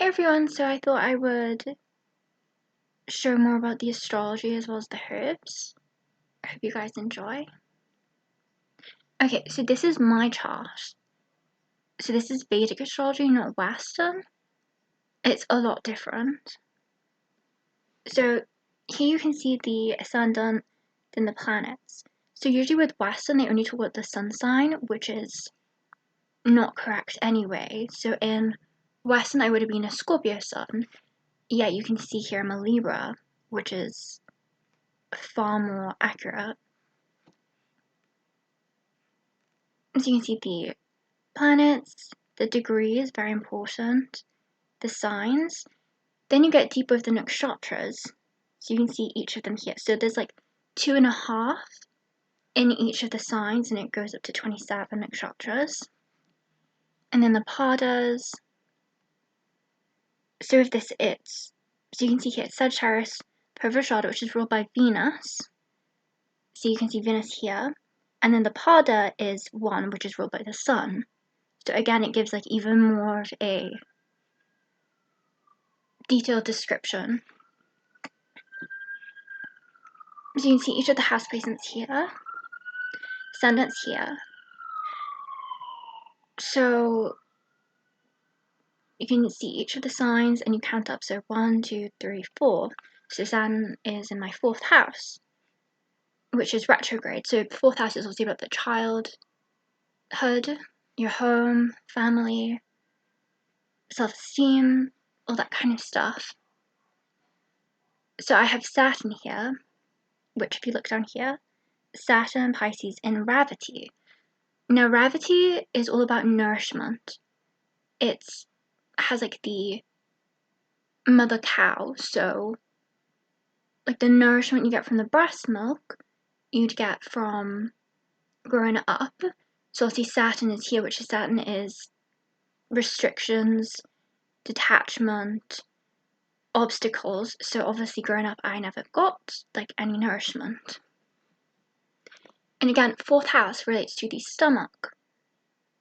Hey everyone, so I thought I would show more about the astrology as well as the herbs. I hope you guys enjoy. Okay, so this is my chart. So this is Vedic astrology, not Western. It's a lot different. So here you can see the ascendant, then the planets. So usually with Western, they only talk about the sun sign, which is not correct anyway. So in Western, I would have been a Scorpio sun. Yeah, you can see here I'm a Libra, which is far more accurate. So you can see the planets, the degrees, very important, the signs. Then you get deeper with the nakshatras. So you can see each of them here. So there's like 2.5 in each of the signs, and it goes up to 27 nakshatras. And then the padas. So if this is, so you can see here Sagittarius, Purvashada, which is ruled by Venus. So you can see Venus here. And then the pada is 1, which is ruled by the sun. So again, it gives like even more of a detailed description. So you can see each of the house placements here, ascendants here. So you can see each of the signs and you count up. So 1, 2, 3, 4. So Saturn is in my 4th house, which is retrograde. So 4th house is also about the childhood, your home, family, self-esteem, all that kind of stuff. So I have Saturn here, which if you look down here, Saturn, Pisces, and Ravati. Now Ravati is all about nourishment. It has like the mother cow, so like the nourishment you get from the breast milk, you'd get from growing up. So obviously Saturn is here, which is Saturn is restrictions, detachment, obstacles. So obviously growing up I never got like any nourishment. And again, 4th house relates to the stomach.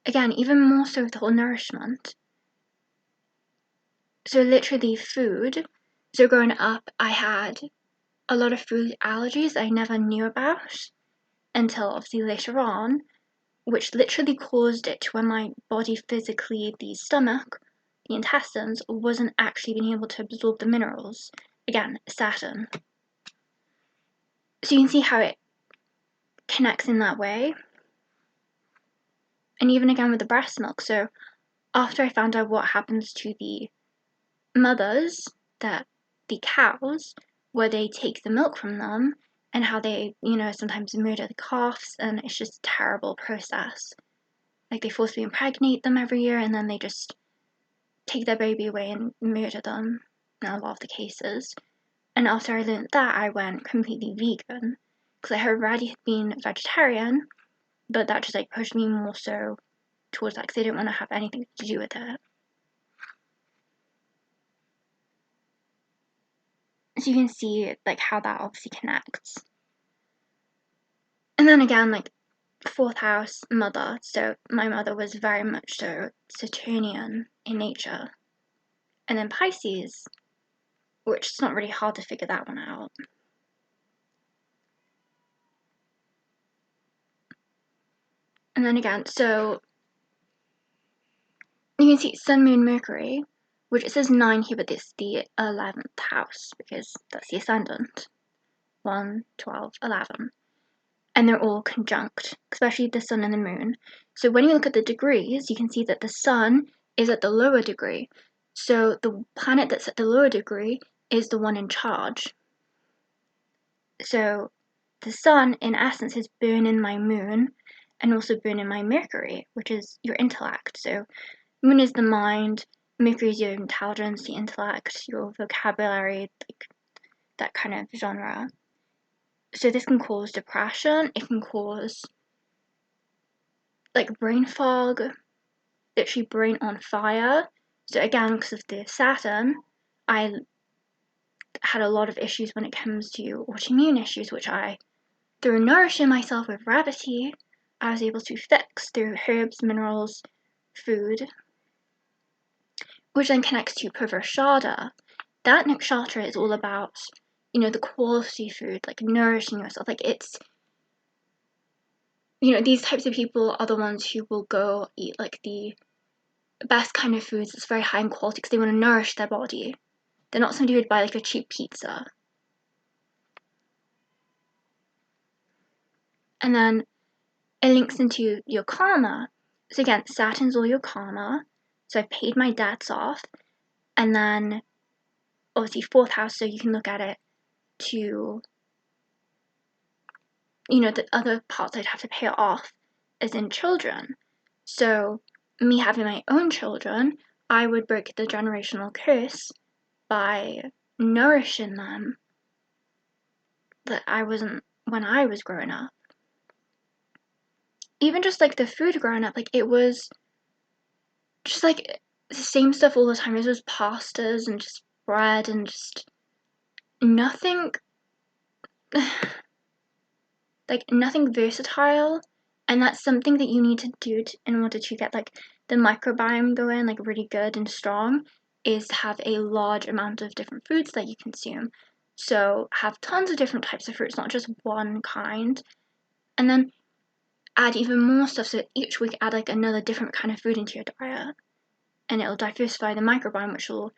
Again, even more so with the whole nourishment. So literally food. So growing up I had a lot of food allergies I never knew about until obviously later on, which literally caused it to where my body physically, the stomach, the intestines, wasn't actually being able to absorb the minerals. Again, Saturn. So you can see how it connects in that way. And even again with the breast milk. So after I found out what happens to the mothers, the cows, where they take the milk from them, and how they, sometimes murder the calves, and it's just a terrible process. Like they forcibly impregnate them every year, and then they just take their baby away and murder them in a lot of the cases. And after I learned that, I went completely vegan, because I had already been vegetarian, but that just like pushed me more so towards that, because I didn't want to have anything to do with it. So you can see like how that obviously connects. And then again, like 4th house, mother. So my mother was very much so Saturnian in nature. And then Pisces, which is not really hard to figure that one out. And then again, so you can see Sun, Moon, Mercury, which it says 9 here, but it's the 11th house because that's the ascendant. 1, 12, 11. And they're all conjunct, especially the Sun and the Moon. So when you look at the degrees, you can see that the Sun is at the lower degree. So the planet that's at the lower degree is the one in charge. So the Sun, in essence, is burning my Moon and also burning my Mercury, which is your intellect. So Moon is the mind, Mercury is your intelligence, the intellect, your vocabulary, like that kind of genre. So this can cause depression, it can cause like brain fog, literally brain on fire. So again, because of the Saturn, I had a lot of issues when it comes to autoimmune issues, which through nourishing myself with Ravati, I was able to fix through herbs, minerals, food. which then connects to Purvashada. That nakshatra is all about, the quality food, like nourishing yourself. Like it's, these types of people are the ones who will go eat like the best kind of foods that's very high in quality because they want to nourish their body. They're not somebody who'd buy like a cheap pizza. And then it links into your karma. So again, Saturn's all your karma. So I paid my debts off. And then obviously 4th house, so you can look at it to, the other parts I'd have to pay off as in children. So me having my own children, I would break the generational curse by nourishing them that I wasn't when I was growing up. Even just like the food growing up, like it was just like the same stuff all the time. It was pastas and just bread and just nothing like nothing versatile. And that's something that you need to do in order to get like the microbiome going like really good and strong, is to have a large amount of different foods that you consume. So have tons of different types of fruits, not just one kind. And then add even more stuff, so each week add like another different kind of food into your diet, and it'll diversify the microbiome, which will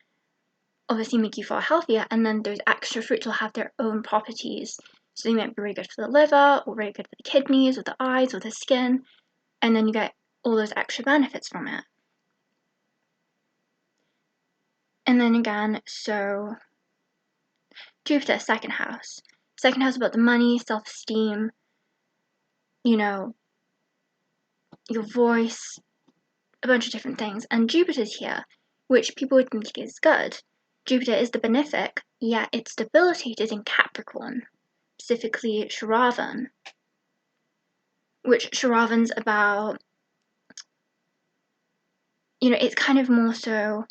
obviously make you feel healthier. And then those extra fruits will have their own properties, so they might be really good for the liver, or really good for the kidneys, or the eyes, or the skin, and then you get all those extra benefits from it. And then again, so Jupiter, 2nd house. 2nd house about the money, self-esteem, your voice, a bunch of different things. And Jupiter's here, which people would think is good. Jupiter is the benefic, yet it's debilitated in Capricorn, specifically Shravan, which Shravan's about, it's kind of more so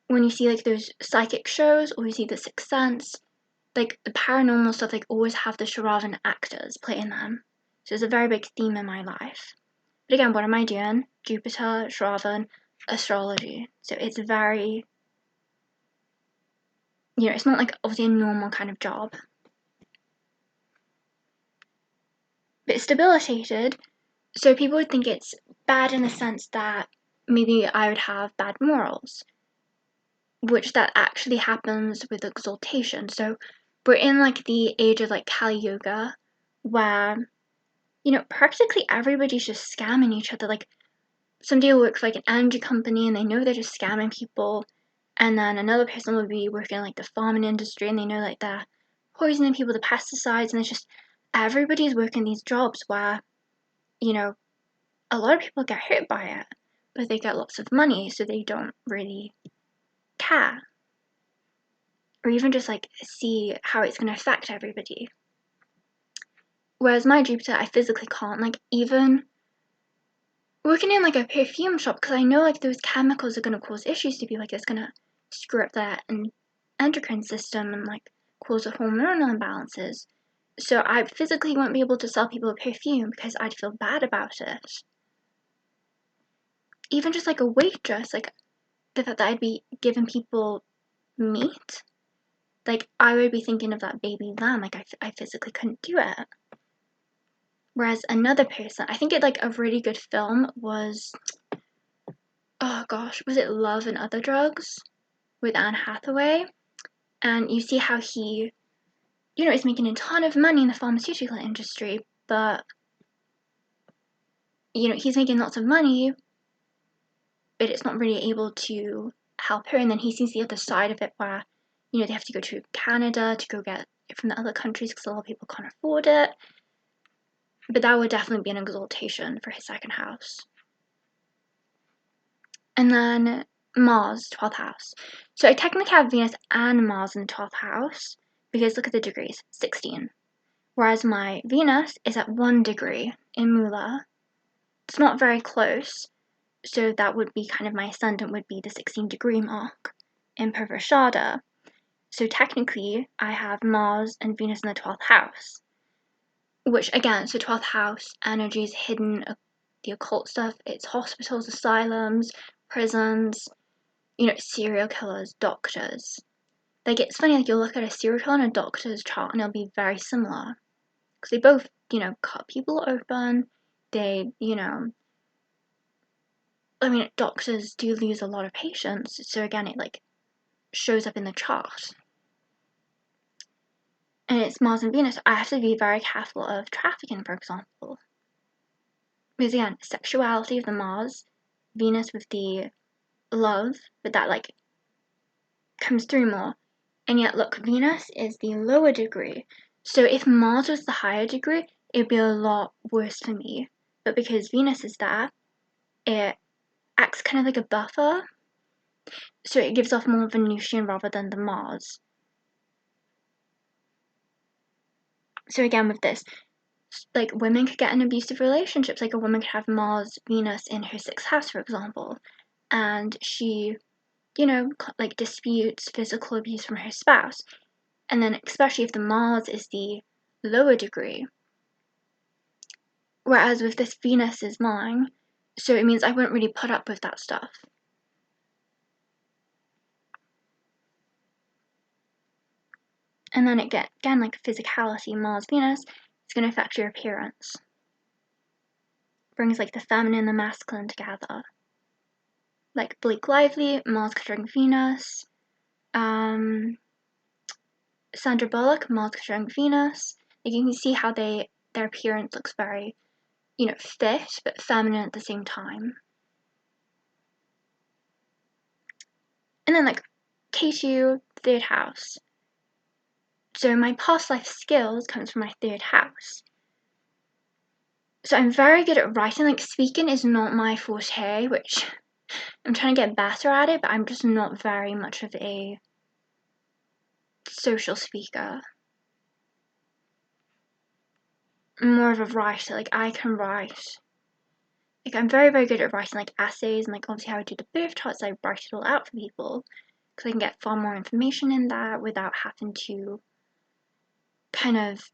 when you see like those psychic shows, or you see The Sixth Sense, like the paranormal stuff, like always have the Shravan actors playing them. So it's a very big theme in my life. But again, what am I doing? Jupiter, Shravan, astrology. So it's very, it's not like obviously a normal kind of job. But it's debilitated, so people would think it's bad in the sense that maybe I would have bad morals, which that actually happens with exaltation. So we're in like the age of like Kali Yuga, where, practically everybody's just scamming each other. Like somebody will work for like an energy company and they know they're just scamming people, and then another person will be working in like the farming industry and they know like they're poisoning people with pesticides, and it's just everybody's working these jobs where, a lot of people get hurt by it, but they get lots of money, so they don't really care. Or even just like see how it's going to affect everybody. Whereas my Jupiter, I physically can't. Like even working in like a perfume shop, because I know like those chemicals are going to cause issues to people. Like it's going to screw up their endocrine system and like cause hormonal imbalances. So I physically won't be able to sell people a perfume because I'd feel bad about it. Even just like a waitress, like the fact that I'd be giving people meat, like I would be thinking of that baby lamb. Like I physically couldn't do it. Whereas another person, I think it like a really good film was, oh gosh, was it Love and Other Drugs with Anne Hathaway? And you see how he, is making a ton of money in the pharmaceutical industry, but he's making lots of money, but it's not really able to help her. And then he sees the other side of it where, they have to go to Canada to go get it from the other countries because a lot of people can't afford it. But that would definitely be an exaltation for his 2nd house. And then Mars, 12th house. So I technically have Venus and Mars in the 12th house, because look at the degrees, 16. Whereas my Venus is at 1 degree in Mula. It's not very close, so that would be kind of my ascendant would be the 16-degree mark in Purvashada. So technically, I have Mars and Venus in the 12th house. Which again, so 12th house energy is hidden, the occult stuff. It's hospitals, asylums, prisons. serial killers, doctors. Like, it's funny, like, you'll look at a serial killer and a doctor's chart and it'll be very similar. Because they both, cut people open. They, doctors do lose a lot of patients. So again, it, like, shows up in the chart. And it's Mars and Venus. I have to be very careful of trafficking, for example. Because again, sexuality of the Mars, Venus with the love, but that, like, comes through more. And yet, look, Venus is the lower degree. So if Mars was the higher degree, it'd be a lot worse for me. But because Venus is there, it acts kind of like a buffer. So it gives off more Venusian rather than the Mars. So again, with this, like, women could get in abusive relationships. Like, a woman could have Mars, Venus in her 6th house, for example. And she, like, disputes physical abuse from her spouse. And then especially if the Mars is the lower degree. Whereas with this, Venus is mine, so it means I wouldn't really put up with that stuff. And then again, like physicality, Mars, Venus, it's going to affect your appearance. Brings like the feminine and the masculine together. Like Blake Lively, Mars conjunct Venus. Sandra Bullock, Mars conjunct Venus. Like, you can see how their appearance looks very, fit, but feminine at the same time. And then, like, K2, 3rd house. So my past life skills comes from my 3rd house. So I'm very good at writing. Like, speaking is not my forte, which I'm trying to get better at it, but I'm just not very much of a social speaker. I'm more of a writer. Like, I can write. Like, I'm very, very good at writing, like, essays, and, like, obviously how I do the birth charts, I write it all out for people, because I can get far more information in that without having to kind of,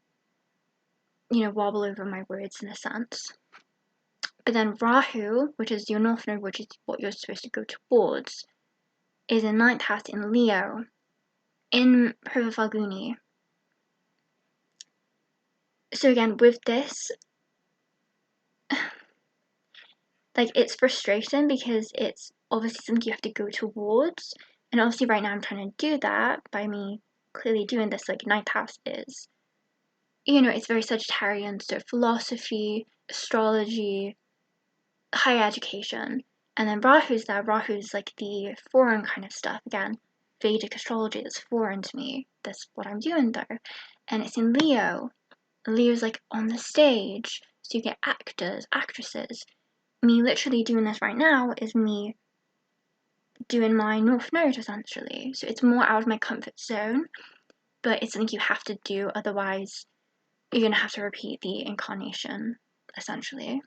wobble over my words in a sense. But then Rahu, which is your North Node, which is what you're supposed to go towards, is in 9th house in Leo, in Purva Falguni. So again, with this, like, it's frustrating because it's obviously something you have to go towards. And obviously right now I'm trying to do that by me clearly doing this. Like, 9th house is, it's very Sagittarian, so philosophy, astrology, higher education. And then Rahu's there. Rahu's like the foreign kind of stuff. Again, Vedic astrology is foreign to me. That's what I'm doing there. And it's in Leo. Leo's like on the stage. So you get actors, actresses. Me literally doing this right now is me doing my North Node, essentially. So it's more out of my comfort zone, but it's something you have to do, otherwise you're going to have to repeat the incarnation, essentially.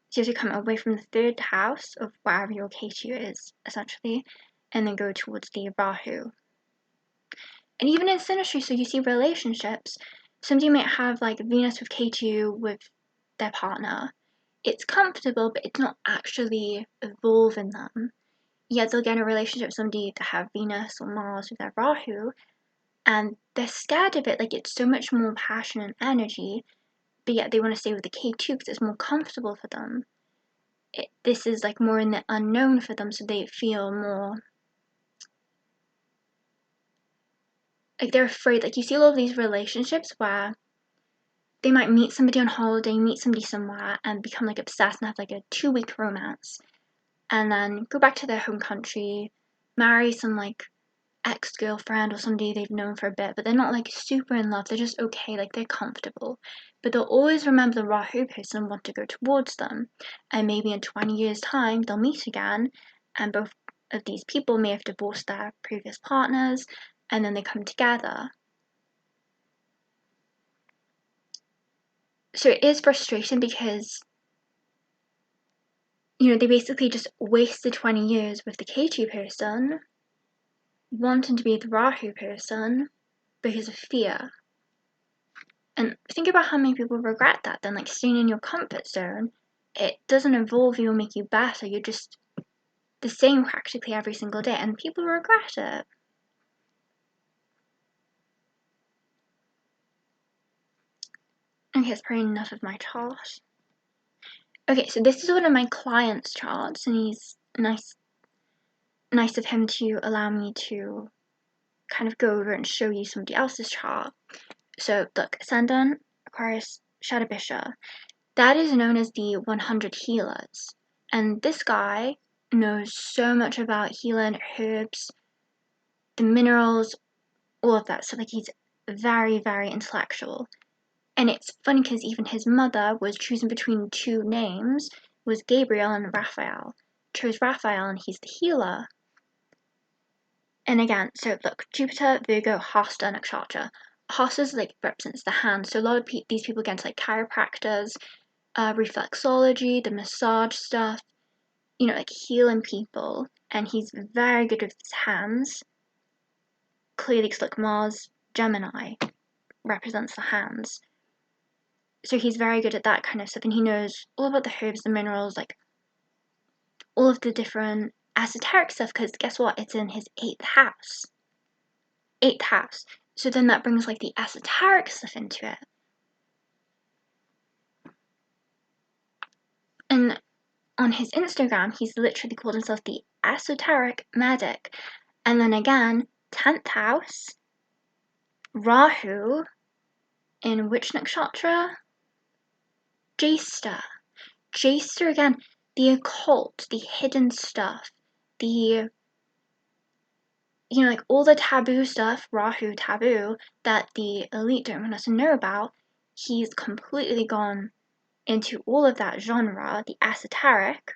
So you have to come away from the 3rd house of wherever your K2 is, essentially, and then go towards the Rahu. And even in synastry, so you see relationships, somebody might have like Venus with K2 with their partner. It's comfortable, but it's not actually evolving them. Yet they'll get in a relationship with somebody that have Venus or Mars with their Rahu, and they're scared of it. Like, it's so much more passion and energy, but yet they want to stay with the K2 because it's more comfortable for them. This is like more in the unknown for them, so they feel more like they're afraid. Like, you see a lot of these relationships where they might meet somebody on holiday, meet somebody somewhere, and become like obsessed and have like a 2-week romance, and then go back to their home country, marry some like ex-girlfriend or somebody they've known for a bit, but they're not like super in love, they're just okay, like they're comfortable. But they'll always remember the Rahu person and want to go towards them. And maybe in 20 years' time, they'll meet again, and both of these people may have divorced their previous partners, and then they come together. So it is frustrating because, they basically just wasted 20 years with the K2 person, wanting to be the Rahu person because of fear. And think about how many people regret that then, like staying in your comfort zone. It doesn't evolve you or make you better, you're just the same practically every single day, and people regret it. Okay, that's probably enough of my chart. Okay, so this is one of my client's charts, and he's nice of him to allow me to kind of go over and show you somebody else's chart. So look, Ascendant, Aquarius, Shadabisha. That is known as the 100 healers. And this guy knows so much about healing, herbs, the minerals, all of that. So like he's very, very intellectual. And it's funny because even his mother was choosing between two names, was Gabriel and Raphael. Chose Raphael and he's the healer. And again, so look, Jupiter, Virgo, Hasta, Nakshatra. Hasta like represents the hand. So a lot of these people get into like chiropractors, reflexology, the massage stuff, like healing people. And he's very good with his hands. Clearly, because look, Mars, Gemini represents the hands. So he's very good at that kind of stuff, and he knows all about the herbs, the minerals, like all of the different esoteric stuff, because guess what? It's in his 8th house. 8th house. So then that brings like the esoteric stuff into it. And on his Instagram, he's literally called himself the esoteric medic. And then again, 10th house, Rahu, in which nakshatra? Jesta. Jesta again, the occult, the hidden stuff, the like all the taboo stuff, Rahu taboo, that the elite don't want us to know about, he's completely gone into all of that genre, the esoteric,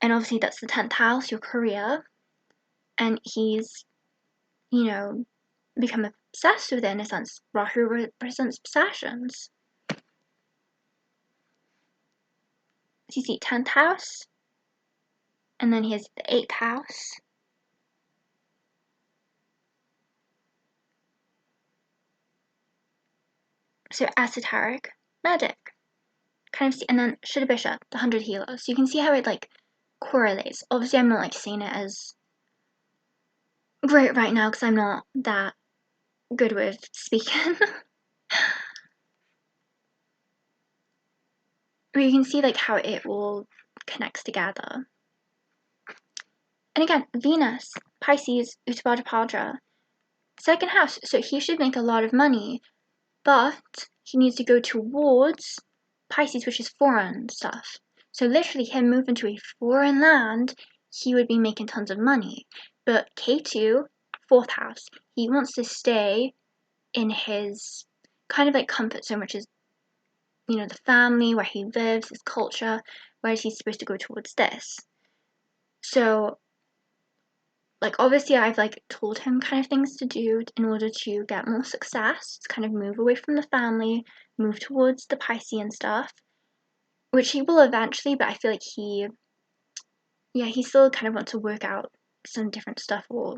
and obviously that's the 10th house, your career, and he's, become obsessed with it in a sense. Rahu represents obsessions. So you see 10th house, and then he has the 8th house. So esoteric, medic, kind of see, and then Shadabisha, the 100 healers. So you can see how it like correlates. Obviously, I'm not like saying it as great right now because I'm not that good with speaking. But you can see like how it all connects together. And again, Venus, Pisces, Uttabhadra, 2nd house. So he should make a lot of money, but he needs to go towards Pisces, which is foreign stuff. So literally him moving to a foreign land, he would be making tons of money. But K2, 4th house, he wants to stay in his kind of like comfort zone, which is, the family, where he lives, his culture, whereas he's supposed to go towards this. So, like, obviously I've like told him kind of things to do in order to get more success, to kind of move away from the family, move towards the Piscean stuff, which he will eventually, but I feel like he still kind of wants to work out some different stuff, or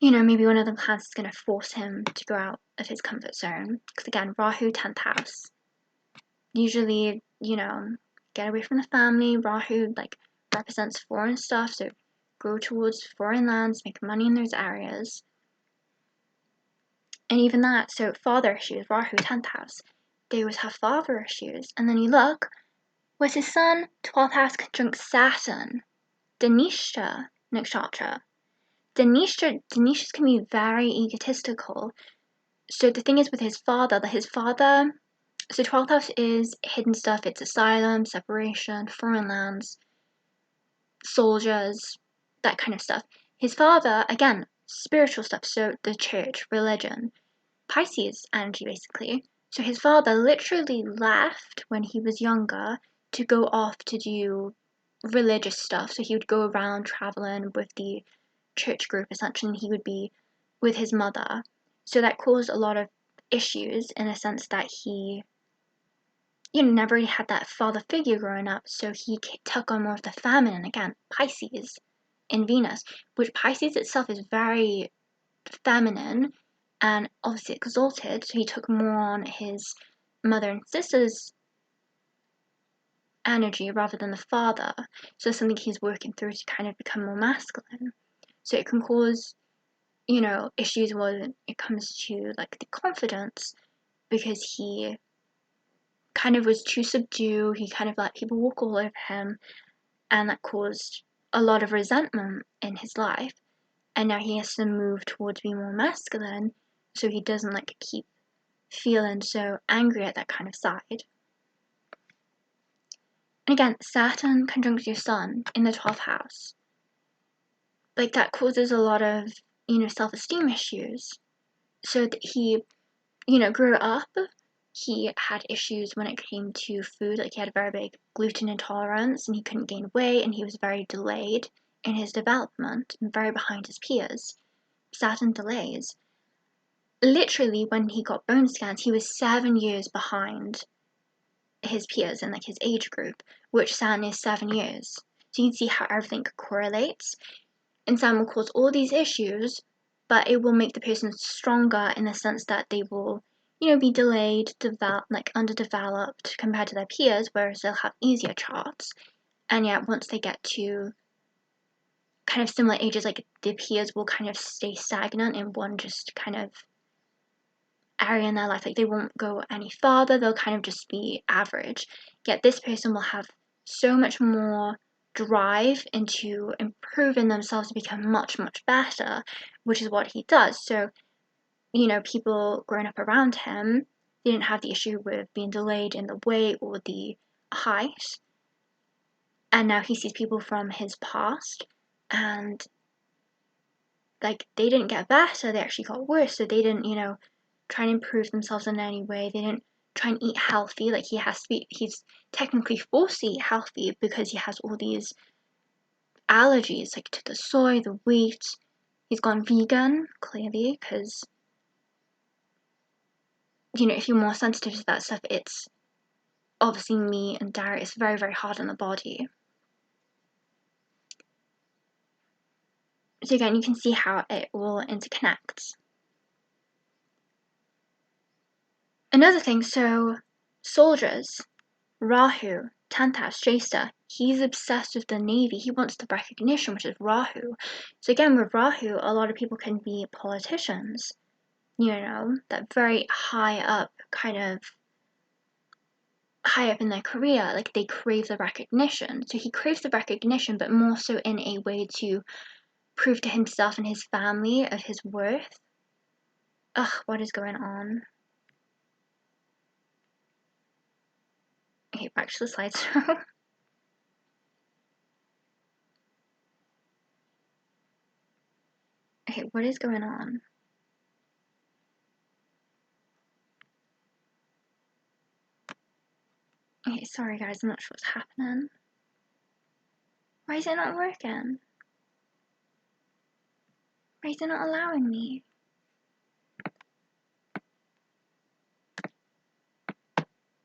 maybe one of the plans is going to force him to go out of his comfort zone. Because again, Rahu, 10th house. Usually, get away from the family. Rahu, like, represents foreign stuff, so go towards foreign lands, make money in those areas. And even that, so father issues, Rahu, 10th house. They always have father issues. And then you look, where's his son? 12th house conjunct Saturn. Dhanisha nakshatra. Danishas can be very egotistical. So the thing is with his father, so 12th house is hidden stuff. It's asylum, separation, foreign lands, soldiers, that kind of stuff. His father, again, spiritual stuff. So the church, religion, Pisces energy basically. So his father literally left when he was younger to go off to do religious stuff. So he would go around traveling with the church group essentially, and he would be with his mother. So that caused a lot of issues in a sense that he, never really had that father figure growing up. So he took on more of the feminine, again, Pisces in Venus, which Pisces itself is very feminine and obviously exalted. So he took more on his mother and sister's energy rather than the father. So something he's working through to kind of become more masculine. So it can cause, issues when it comes to like the confidence, because he kind of was too subdued. He kind of let people walk all over him, and that caused a lot of resentment in his life. And now he has to move towards being more masculine, so he doesn't like keep feeling so angry at that kind of side. And again, Saturn conjunct your Sun in the 12th house. Like that causes a lot of, self-esteem issues. So that he, grew up, he had issues when it came to food. Like he had a very big gluten intolerance and he couldn't gain weight, and he was very delayed in his development and very behind his peers. Saturn delays. Literally, when he got bone scans, he was 7 years behind his peers in like his age group, which Saturn is 7 years. So you can see how everything correlates. And Saturn will cause all these issues, but it will make the person stronger in the sense that they will, be delayed, like underdeveloped compared to their peers, whereas they'll have easier charts. And yet, once they get to kind of similar ages, like the peers will kind of stay stagnant in one just kind of area in their life. Like they won't go any farther, they'll kind of just be average. Yet this person will have so much more drive into improving themselves to become much, much better, which is what he does. So, people growing up around him didn't have the issue with being delayed in the weight or the height. And now he sees people from his past, and like they didn't get better, they actually got worse. So they didn't, try and improve themselves in any way. They didn't try and eat healthy. Like he's technically forced to eat healthy because he has all these allergies, like to the soy, the wheat. He's gone vegan, clearly, because, if you're more sensitive to that stuff, it's obviously meat and dairy. It's very, very hard on the body. So again, you can see how it all interconnects. Another thing, so soldiers, Rahu, 10th house, Jesta, he's obsessed with the Navy. He wants the recognition, which is Rahu. So again, with Rahu, a lot of people can be politicians, that very high up in their career, like they crave the recognition. So he craves the recognition, but more so in a way to prove to himself and his family of his worth. Ugh, what is going on? Okay, back to the slideshow. Okay, what is going on? Okay, sorry guys, I'm not sure what's happening. Why is it not working? Why is it not allowing me?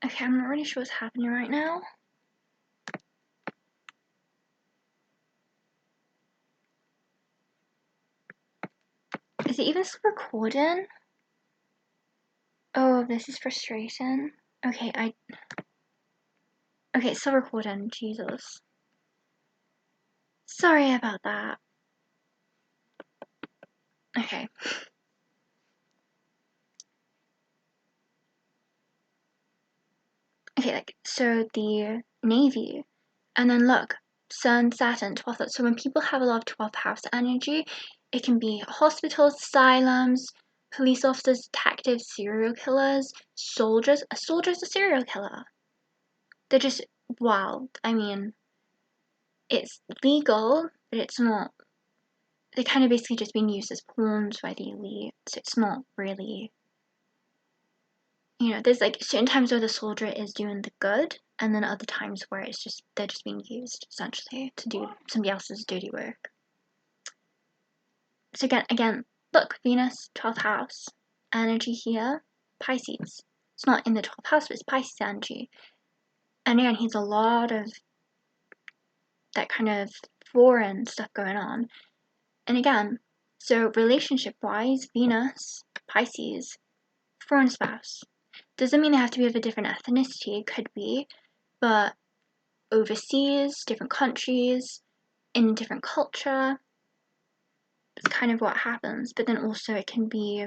Okay, I'm not really sure what's happening right now. Is it even still recording? Oh, this is frustrating. Okay, okay, it's still recording, Jesus. Sorry about that. Okay. Okay, like, so the Navy, and then look, Sun, Saturn, 12th house. So when people have a lot of 12th house energy, it can be hospitals, asylums, police officers, detectives, serial killers, soldiers. A soldier's a serial killer. They're just wild. I mean, it's legal, but it's not. They're kind of basically just being used as pawns by the elite, so it's not really. There's like certain times where the soldier is doing the good, and then other times where they're just being used essentially to do somebody else's dirty work. So again, look, Venus, 12th house, energy here, Pisces. It's not in the 12th house, but it's Pisces energy. And again, he's a lot of that kind of foreign stuff going on. And again, so relationship-wise, Venus, Pisces, foreign spouse. Doesn't mean they have to be of a different ethnicity, it could be, but overseas, different countries, in different culture. It's kind of what happens. But then also it can be,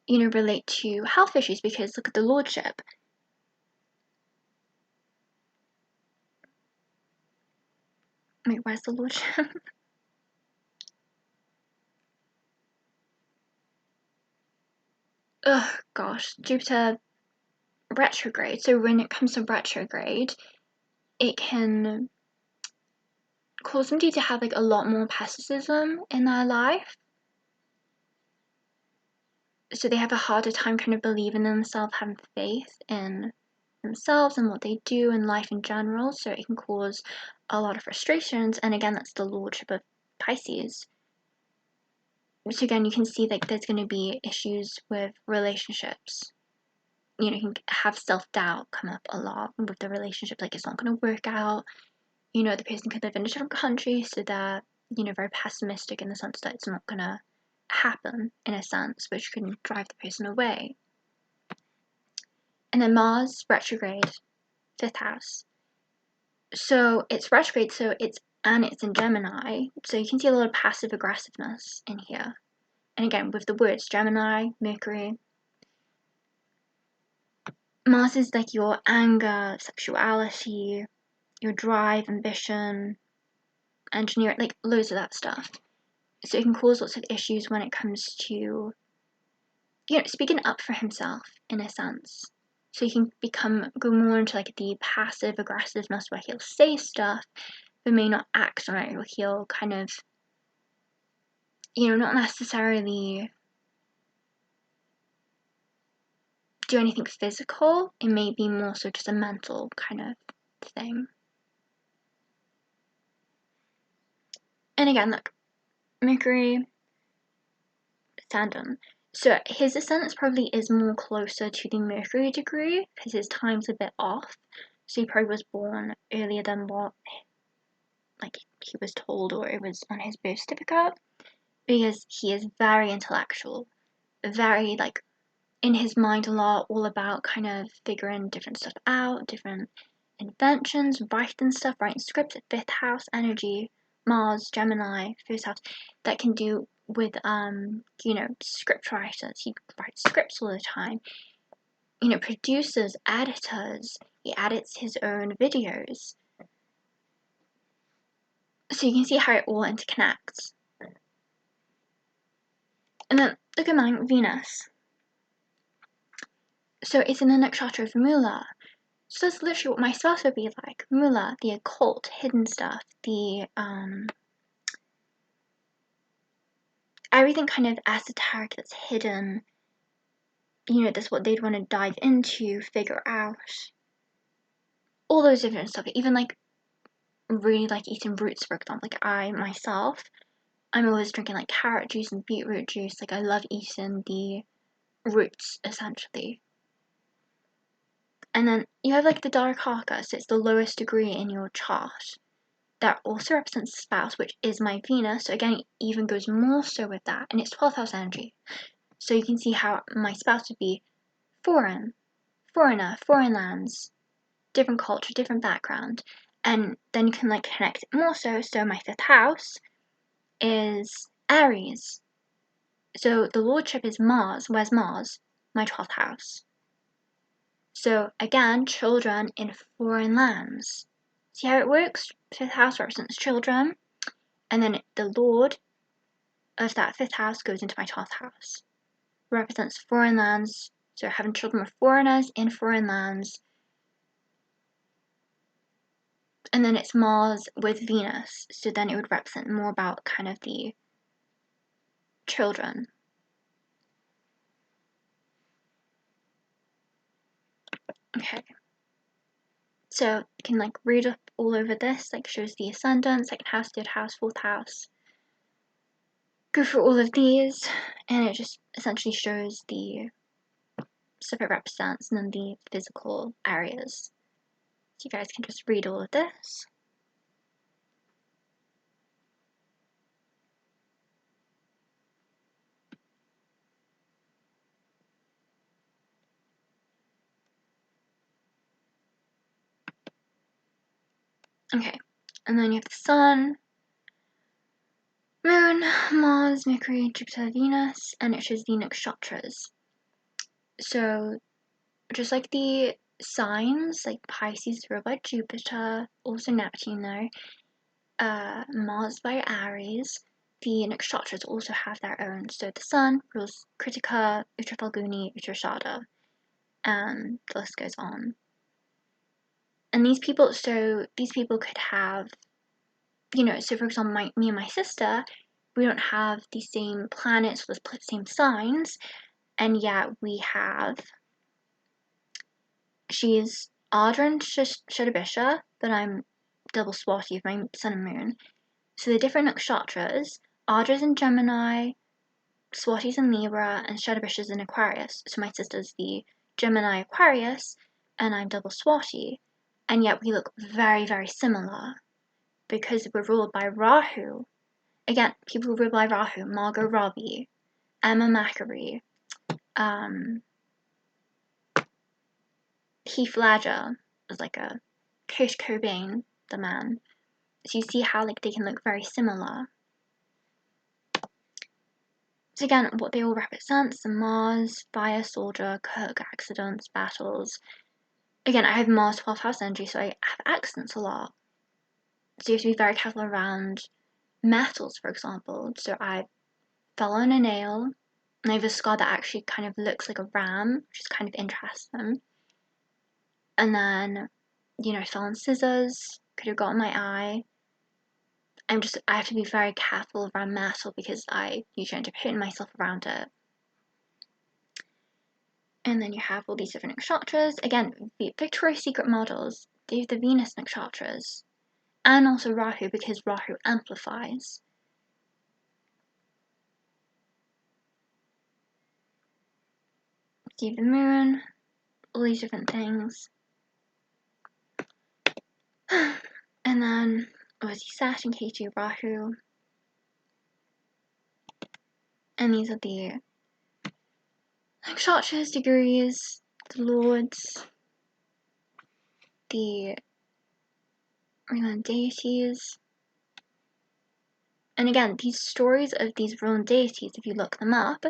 relate to health issues, because look at the lordship. Wait, where's the lordship? Oh gosh, Jupiter retrograde. So when it comes to retrograde, it can cause somebody to have like a lot more pessimism in their life. So they have a harder time kind of believing in themselves, having faith in themselves and what they do in life in general. So it can cause a lot of frustrations. And again, that's the lordship of Pisces. So again, you can see like there's going to be issues with relationships. You can have self-doubt come up a lot with the relationship, like it's not going to work out. The person could live in a different country, so they're, very pessimistic in the sense that it's not going to happen, in a sense, which can drive the person away. And then Mars retrograde, 5th house. So it's retrograde, so it's in Gemini, so you can see a lot of passive aggressiveness in here. And again, with the words Gemini, Mercury, Mars is like your anger, sexuality, your drive, ambition, engineering, like loads of that stuff. So it can cause lots of issues when it comes to, speaking up for himself in a sense. So he can go more into like the passive aggressiveness where he'll say stuff but may not act on it, or he'll kind of, not necessarily do anything physical. It may be more so just a mental kind of thing. And again, look, Mercury, Ascendant. So his ascendant probably is more closer to the Mercury degree because his time's a bit off. So he probably was born earlier than what like he was told, or it was on his birth certificate, because he is very intellectual, very like in his mind a lot, all about kind of figuring different stuff out, different inventions, writing stuff, writing scripts. 5th house energy, Mars, Gemini, 1st house, that can do with script writers. He writes scripts all the time. Producers, editors. He edits his own videos. So you can see how it all interconnects. And then look at mine, Venus. So it's in the nakshatra of Mula. So that's literally what my spouse would be like. Mula, the occult, hidden stuff, the everything kind of esoteric that's hidden. That's what they'd want to dive into, figure out. All those different stuff. Even like really like eating roots, for example. Like I myself, I'm always drinking like carrot juice and beetroot juice. Like I love eating the roots essentially. And then you have like the dark arca, so it's the lowest degree in your chart. That also represents spouse, which is my Venus. So again, it even goes more so with that, and it's 12th house energy. So you can see how my spouse would be foreigner, foreign lands, different culture, different background. And then you can like connect it more so. So my 5th house is Aries. So the lordship is Mars. Where's Mars? My 12th house. So again, children in foreign lands. See how it works? 5th house represents children, and then the lord of that 5th house goes into my 12th house. Represents foreign lands, so having children with foreigners in foreign lands. And then it's Mars with Venus, so then it would represent more about kind of the children. Okay. So you can like read up all over this, like shows the ascendant, 2nd house, 3rd house, 4th house. Go through all of these, and it just essentially shows the stuff it represents and then the physical areas. So you guys can just read all of this. Okay, and then you have the Sun, Moon, Mars, Mercury, Jupiter, Venus, and it shows the nakshatras. So just like the signs, like Pisces ruled by Jupiter, also Neptune though, Mars by Aries, the nakshatras also have their own. So the Sun rules Kritika, Uttar Falguni, Uttarashada, and the list goes on. And these people could have, so for example, me and my sister, we don't have the same planets with the same signs, and yet she's Ardra and Shadabisha, but I'm double Swati of my Sun and Moon. So the different nakshatras, Ardra's in Gemini, Swati's in Libra, and Shadabisha's in Aquarius. So my sister's the Gemini Aquarius, and I'm double Swati, and yet we look very, very similar because we're ruled by Rahu. Again, people ruled by Rahu: Margot Robbie, Emma Macari, Heath Ledger is like a Kurt Cobain, the man. So you see how like they can look very similar. So again, what they all represent: the Mars, fire, soldier, Kirk, accidents, battles. Again, I have Mars 12th house energy, so I have accidents a lot. So you have to be very careful around metals, for example. So I fell on a nail, and I have a scar that actually kind of looks like a ram, which is kind of interesting. And then, I fell on scissors, could have gotten my eye. I have to be very careful around metal because I usually end up hitting myself around it. And then you have all these different nakshatras. Again, the Victoria's Secret models, they have the Venus nakshatras. And also Rahu, because Rahu amplifies. So you have the moon, all these different things. And then, obviously, Saturn, Ketu, Rahu. And these are the nakshatras, degrees, the lords, the ruling deities. And again, these stories of these ruling deities, if you look them up,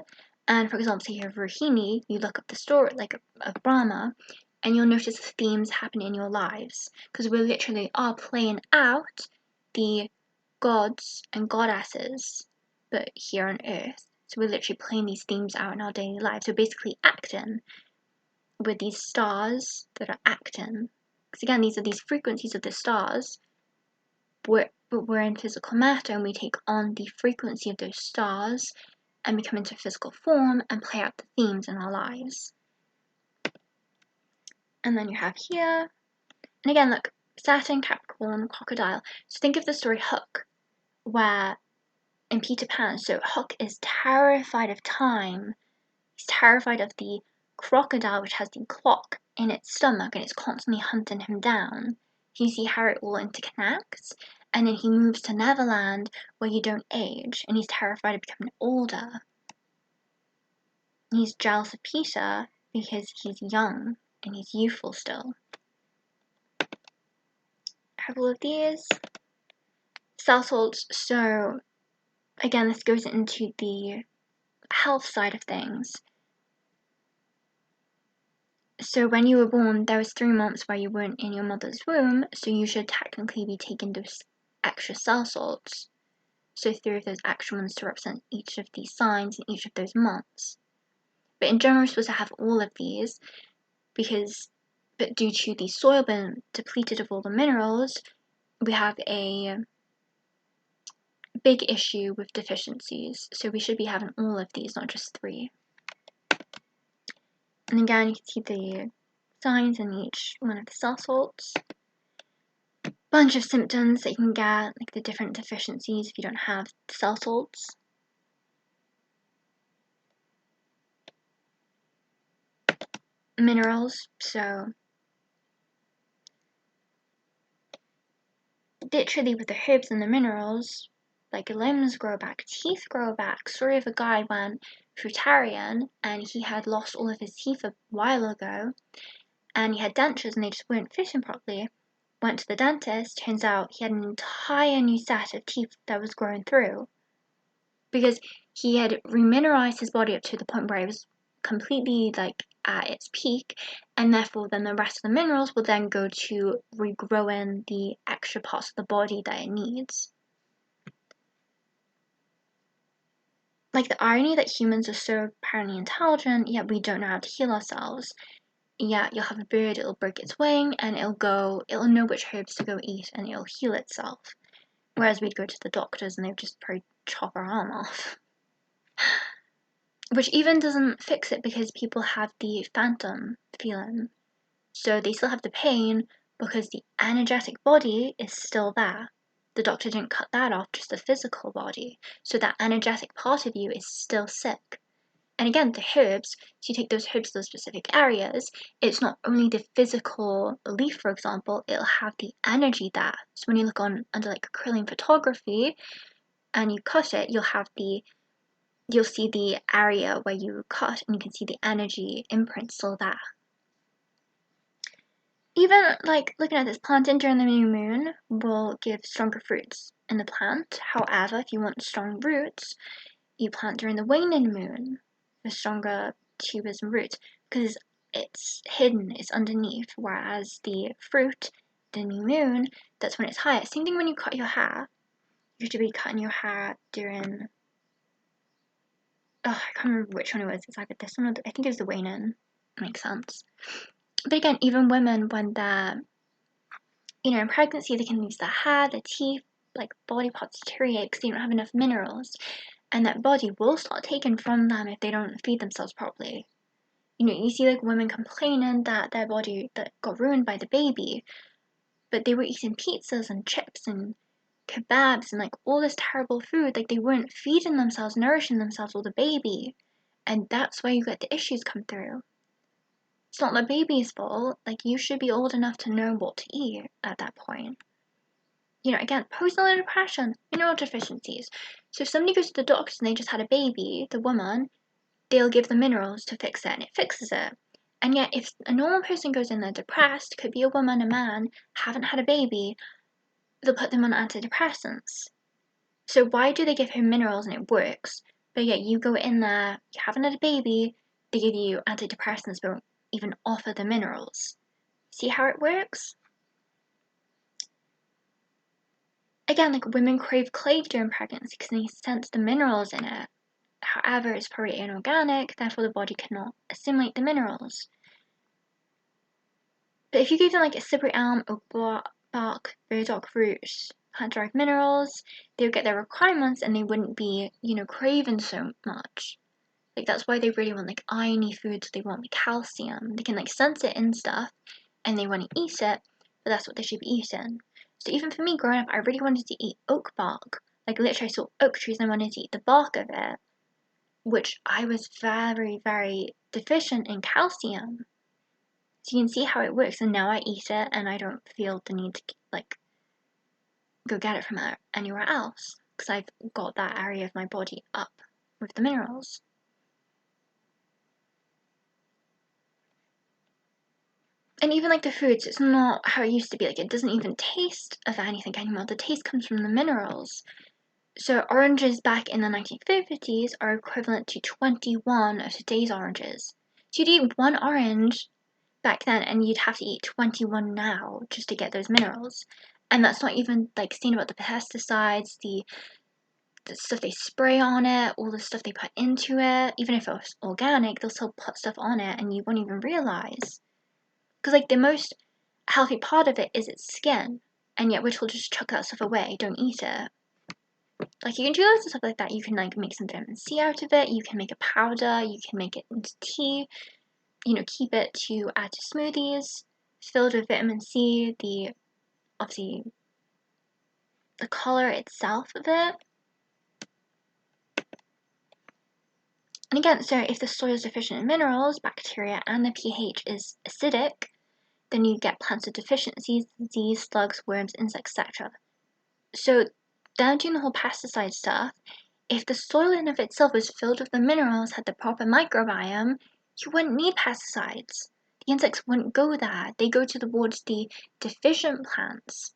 and for example, say you have Rohini, you look up the story like of Brahma, and you'll notice the themes happen in your lives, because we literally are playing out the gods and goddesses, but here on Earth. So we're literally playing these themes out in our daily lives. So basically acting with these stars that are acting. Because again, these are these frequencies of the stars, but we're in physical matter and we take on the frequency of those stars and we come into physical form and play out the themes in our lives. And then you have here, and again, look, Saturn, Capricorn, Crocodile. So think of the story Hook, where in Peter Pan, so Hook is terrified of time. He's terrified of the crocodile, which has the clock in its stomach and it's constantly hunting him down. You see how it all interconnects? And then he moves to Neverland, where you don't age, and he's terrified of becoming older. He's jealous of Peter because he's young and he's youthful still. I have all of these. Cell salts, so again, this goes into the health side of things. So when you were born, there was 3 months where you weren't in your mother's womb, so you should technically be taking those extra cell salts. So 3 of those extra ones to represent each of these signs in each of those months. But in general, we're supposed to have all of these but due to the soil being depleted of all the minerals, we have a big issue with deficiencies. So we should be having all of these, not just 3. And again, you can see the signs in each one of the cell salts. Bunch of symptoms that you can get, like the different deficiencies if you don't have the cell salts. Minerals, so literally with the herbs and the minerals, like limbs grow back, teeth grow back. Story of a guy went fruitarian and he had lost all of his teeth a while ago, and he had dentures and they just weren't fitting properly. went to the dentist, turns out he had an entire new set of teeth that was growing through. Because he had remineralized his body up to the point where it was completely like at its peak, and therefore then the rest of the minerals will then go to regrowing the extra parts of the body that it needs. Like the irony that humans are so apparently intelligent, yet we don't know how to heal ourselves. Yeah, you'll have a bird, it'll break its wing, and it'll know which herbs to go eat, and it'll heal itself. Whereas we'd go to the doctors and they'd just probably chop our arm off. Which even doesn't fix it because people have the phantom feeling. So they still have the pain because the energetic body is still there. The doctor didn't cut that off, just the physical body. So that energetic part of you is still sick. And again, the herbs, so you take those herbs to those specific areas, it's not only the physical leaf, for example, it'll have the energy there. So when you look under like acrylic photography and you cut it, you'll see the area where you cut and you can see the energy imprint still there. Even like looking at this plant during the new moon will give stronger fruits in the plant. However, if you want strong roots, you plant during the waning moon for stronger tubers and roots because it's hidden, it's underneath. Whereas the fruit, the new moon, that's when it's higher. Same thing when you cut your hair. You should be cutting your hair during I can't remember which one it was. It's either this one or I think it was the waning. Makes sense. But again, even women when they're in pregnancy, they can lose their hair, their teeth, like body parts deteriorate because they don't have enough minerals, and that body will start taken from them if they don't feed themselves properly. You see like women complaining that their body that got ruined by the baby, but they were eating pizzas and chips and kebabs and like all this terrible food, like they weren't feeding themselves, nourishing themselves or the baby. And that's where you get the issues come through. It's not the baby's fault, like you should be old enough to know what to eat at that point. Again, postnatal depression, mineral deficiencies. So if somebody goes to the doctor and they just had a baby, the woman, they'll give the minerals to fix it and it fixes it. And yet if a normal person goes in there depressed, could be a woman, a man, haven't had a baby, they'll put them on antidepressants. So why do they give her minerals and it works, but yet you go in there, you haven't had a baby, they give you antidepressants but won't even offer the minerals? See how it works? Again, like women crave clay during pregnancy because they sense the minerals in it. However, it's probably inorganic, therefore the body cannot assimilate the minerals. But if you give them like a cypriot elm, oak bark, burdock roots, plant-derived minerals, they would get their requirements and they wouldn't be, craving so much. Like that's why they really want like irony foods, they want the calcium. They can like sense it in stuff and they want to eat it, but that's what they should be eating. So even for me growing up, I really wanted to eat oak bark. Like literally I saw oak trees and I wanted to eat the bark of it, which I was very, very deficient in calcium. So you can see how it works, and now I eat it and I don't feel the need to like go get it from anywhere else because I've got that area of my body up with the minerals. And even like the foods, it's not how it used to be. Like it doesn't even taste of anything anymore. The taste comes from the minerals. So oranges back in the 1950s are equivalent to 21 of today's oranges. So you'd eat one orange back then and you'd have to eat 21 now just to get those minerals. And that's not even like saying about the pesticides, the stuff they spray on it, all the stuff they put into it. Even if it was organic, they'll still put stuff on it and you won't even realize. Because like the most healthy part of it is its skin, and yet we're told to just chuck that stuff away, don't eat it. Like you can do lots of stuff like that. You can like make some vitamin C out of it, you can make a powder, you can make it into tea, keep it to add to smoothies, filled with vitamin C, obviously the color itself of it. And again, so if the soil is deficient in minerals, bacteria, and the pH is acidic, then you get plants with deficiencies, disease, slugs, worms, insects, etc. So down doing the whole pesticide stuff, if the soil in of itself was filled with the minerals, had the proper microbiome, you wouldn't need pesticides. The insects wouldn't go there. They go towards the deficient plants.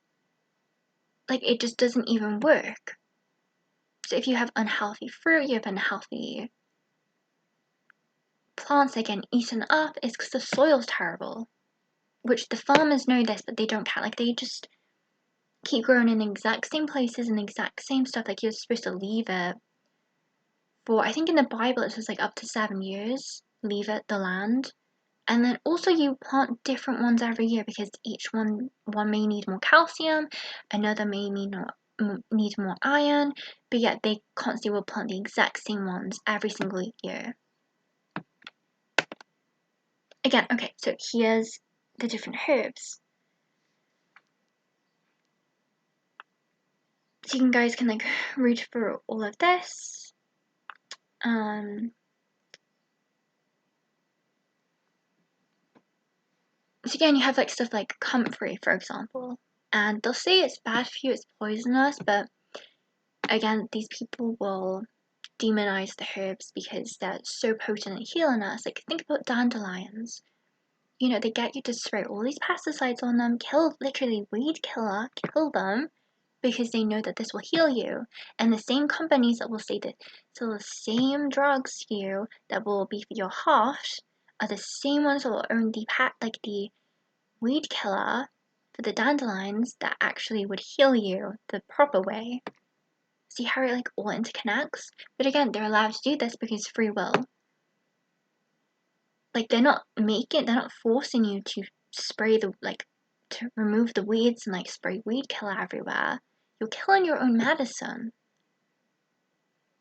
Like, it just doesn't even work. So if you have unhealthy fruit, you have unhealthy plants that get eaten up, it's because the soil's terrible. Which the farmers know this, but they don't care. Like, they just keep growing in the exact same places and the exact same stuff. Like, you're supposed to leave it for, I think in the Bible it says like up to 7 years, leave it, the land. And then also you plant different ones every year because each one may need more calcium, another may need more iron, but yet they constantly will plant the exact same ones every single year. Again, okay, so here's the different herbs. So you guys can like read through all of this. So again, you have like stuff like comfrey, for example, and they'll say it's bad for you, it's poisonous, but again, these people will demonize the herbs because they're so potent at healing us. Like, think about dandelions. You know, they get you to spray all these pesticides on them, literally weed killer, kill them, because they know that this will heal you. And the same companies that will say that sell the same drugs to you that will be for your heart are the same ones that will own the weed killer for the dandelions that actually would heal you the proper way. See how it like all interconnects? But again, they're allowed to do this because free will. Like, they're not forcing you to spray to remove the weeds and like spray weed killer everywhere. You're killing your own medicine.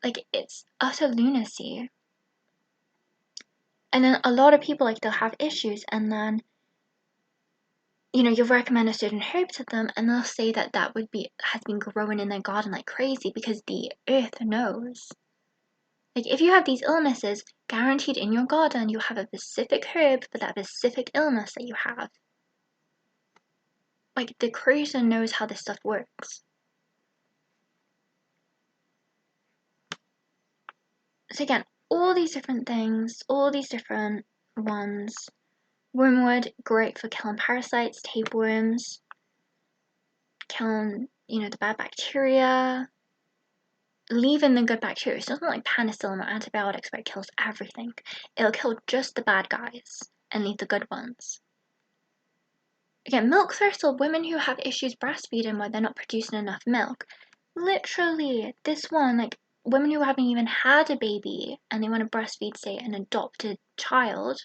Like, it's utter lunacy. And then a lot of people, like, they'll have issues, and then you'll recommend a certain herb to them, and they'll say that has been growing in their garden like crazy because the earth knows. Like, if you have these illnesses, guaranteed in your garden, you have a specific herb for that specific illness that you have. Like, the creator knows how this stuff works. So again, all these different things, all these different ones. Wormwood, great for killing parasites, tapeworms, killing, the bad bacteria, leaving the good bacteria. So it's not like penicillin or antibiotics where it kills everything. It'll kill just the bad guys and leave the good ones. Again, milk thistle, women who have issues breastfeeding where they're not producing enough milk. Literally, this one, like, women who haven't even had a baby and they want to breastfeed, say, an adopted child,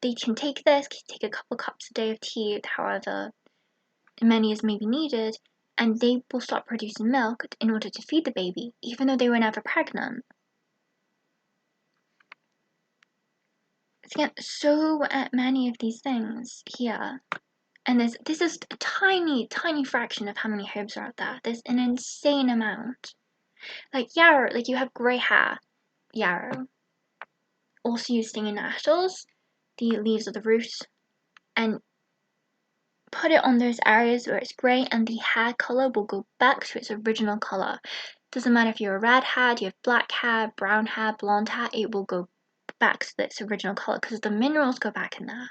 they can take this, take a couple cups a day of tea, however many as may be needed, and they will start producing milk in order to feed the baby, even though they were never pregnant. Again, so many of these things here. And this is a tiny, tiny fraction of how many herbs are out there. There's an insane amount. Like yarrow, like you have grey hair, yarrow. Also use stinging nettles, the leaves of the roots, and put it on those areas where it's grey and the hair colour will go back to its original colour. Doesn't matter if you're a red hair, you have black hair, brown hair, blonde hair, it will go back to its original colour because the minerals go back in there.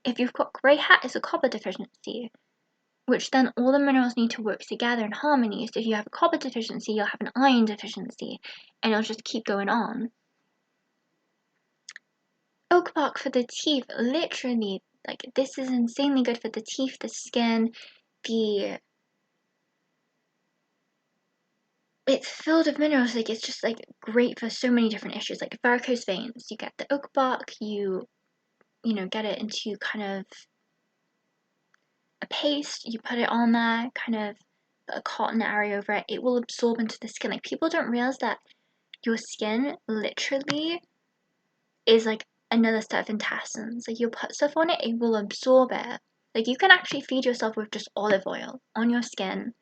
If you've got grey hair, it's a copper deficiency, which then all the minerals need to work together in harmony. So if you have a copper deficiency, you'll have an iron deficiency, and it'll just keep going on. Oak bark for the teeth, literally, like, this is insanely good for the teeth, the skin, it's filled with minerals, like, it's just, like, great for so many different issues, like varicose veins. You get the oak bark, you get it into kind of a paste, you put it on there, kind of put a cotton area over it, it will absorb into the skin. Like, people don't realize that your skin literally is like another set of intestines. Like, you'll put stuff on it, it will absorb it. Like, you can actually feed yourself with just olive oil on your skin,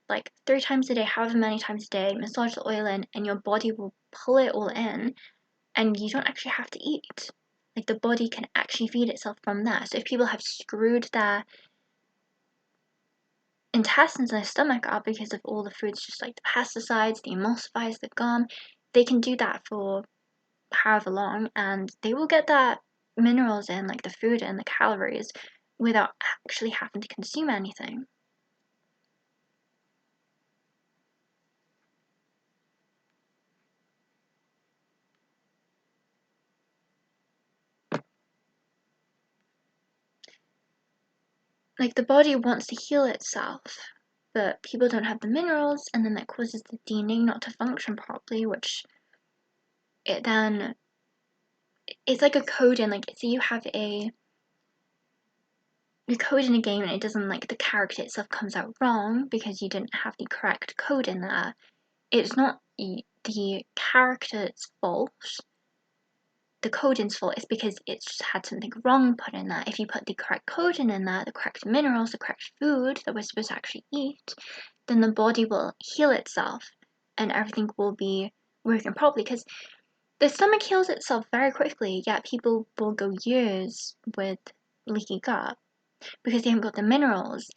like 3 times a day, however many times a day, massage the oil in, and your body will pull it all in, and you don't actually have to eat. Like, the body can actually feed itself from there. So if people have screwed their intestines and their stomach up because of all the foods, just like the pesticides, the emulsifiers, the gum, they can do that for however long, and they will get that minerals in, like the food and the calories, without actually having to consume anything. Like the body wants to heal itself, but people don't have the minerals, and then that causes the DNA not to function properly, which it then, it's like a code in, like, so you code in a game and it doesn't, like, the character itself comes out wrong because you didn't have the correct code in there. It's not the character's fault, the coding's fault. It's because it's just had something wrong put in there. If you put the correct coding in there, the correct minerals, the correct food that we're supposed to actually eat, then the body will heal itself and everything will be working properly. Because the stomach heals itself very quickly, yet people will go years with leaky gut because they haven't got the minerals.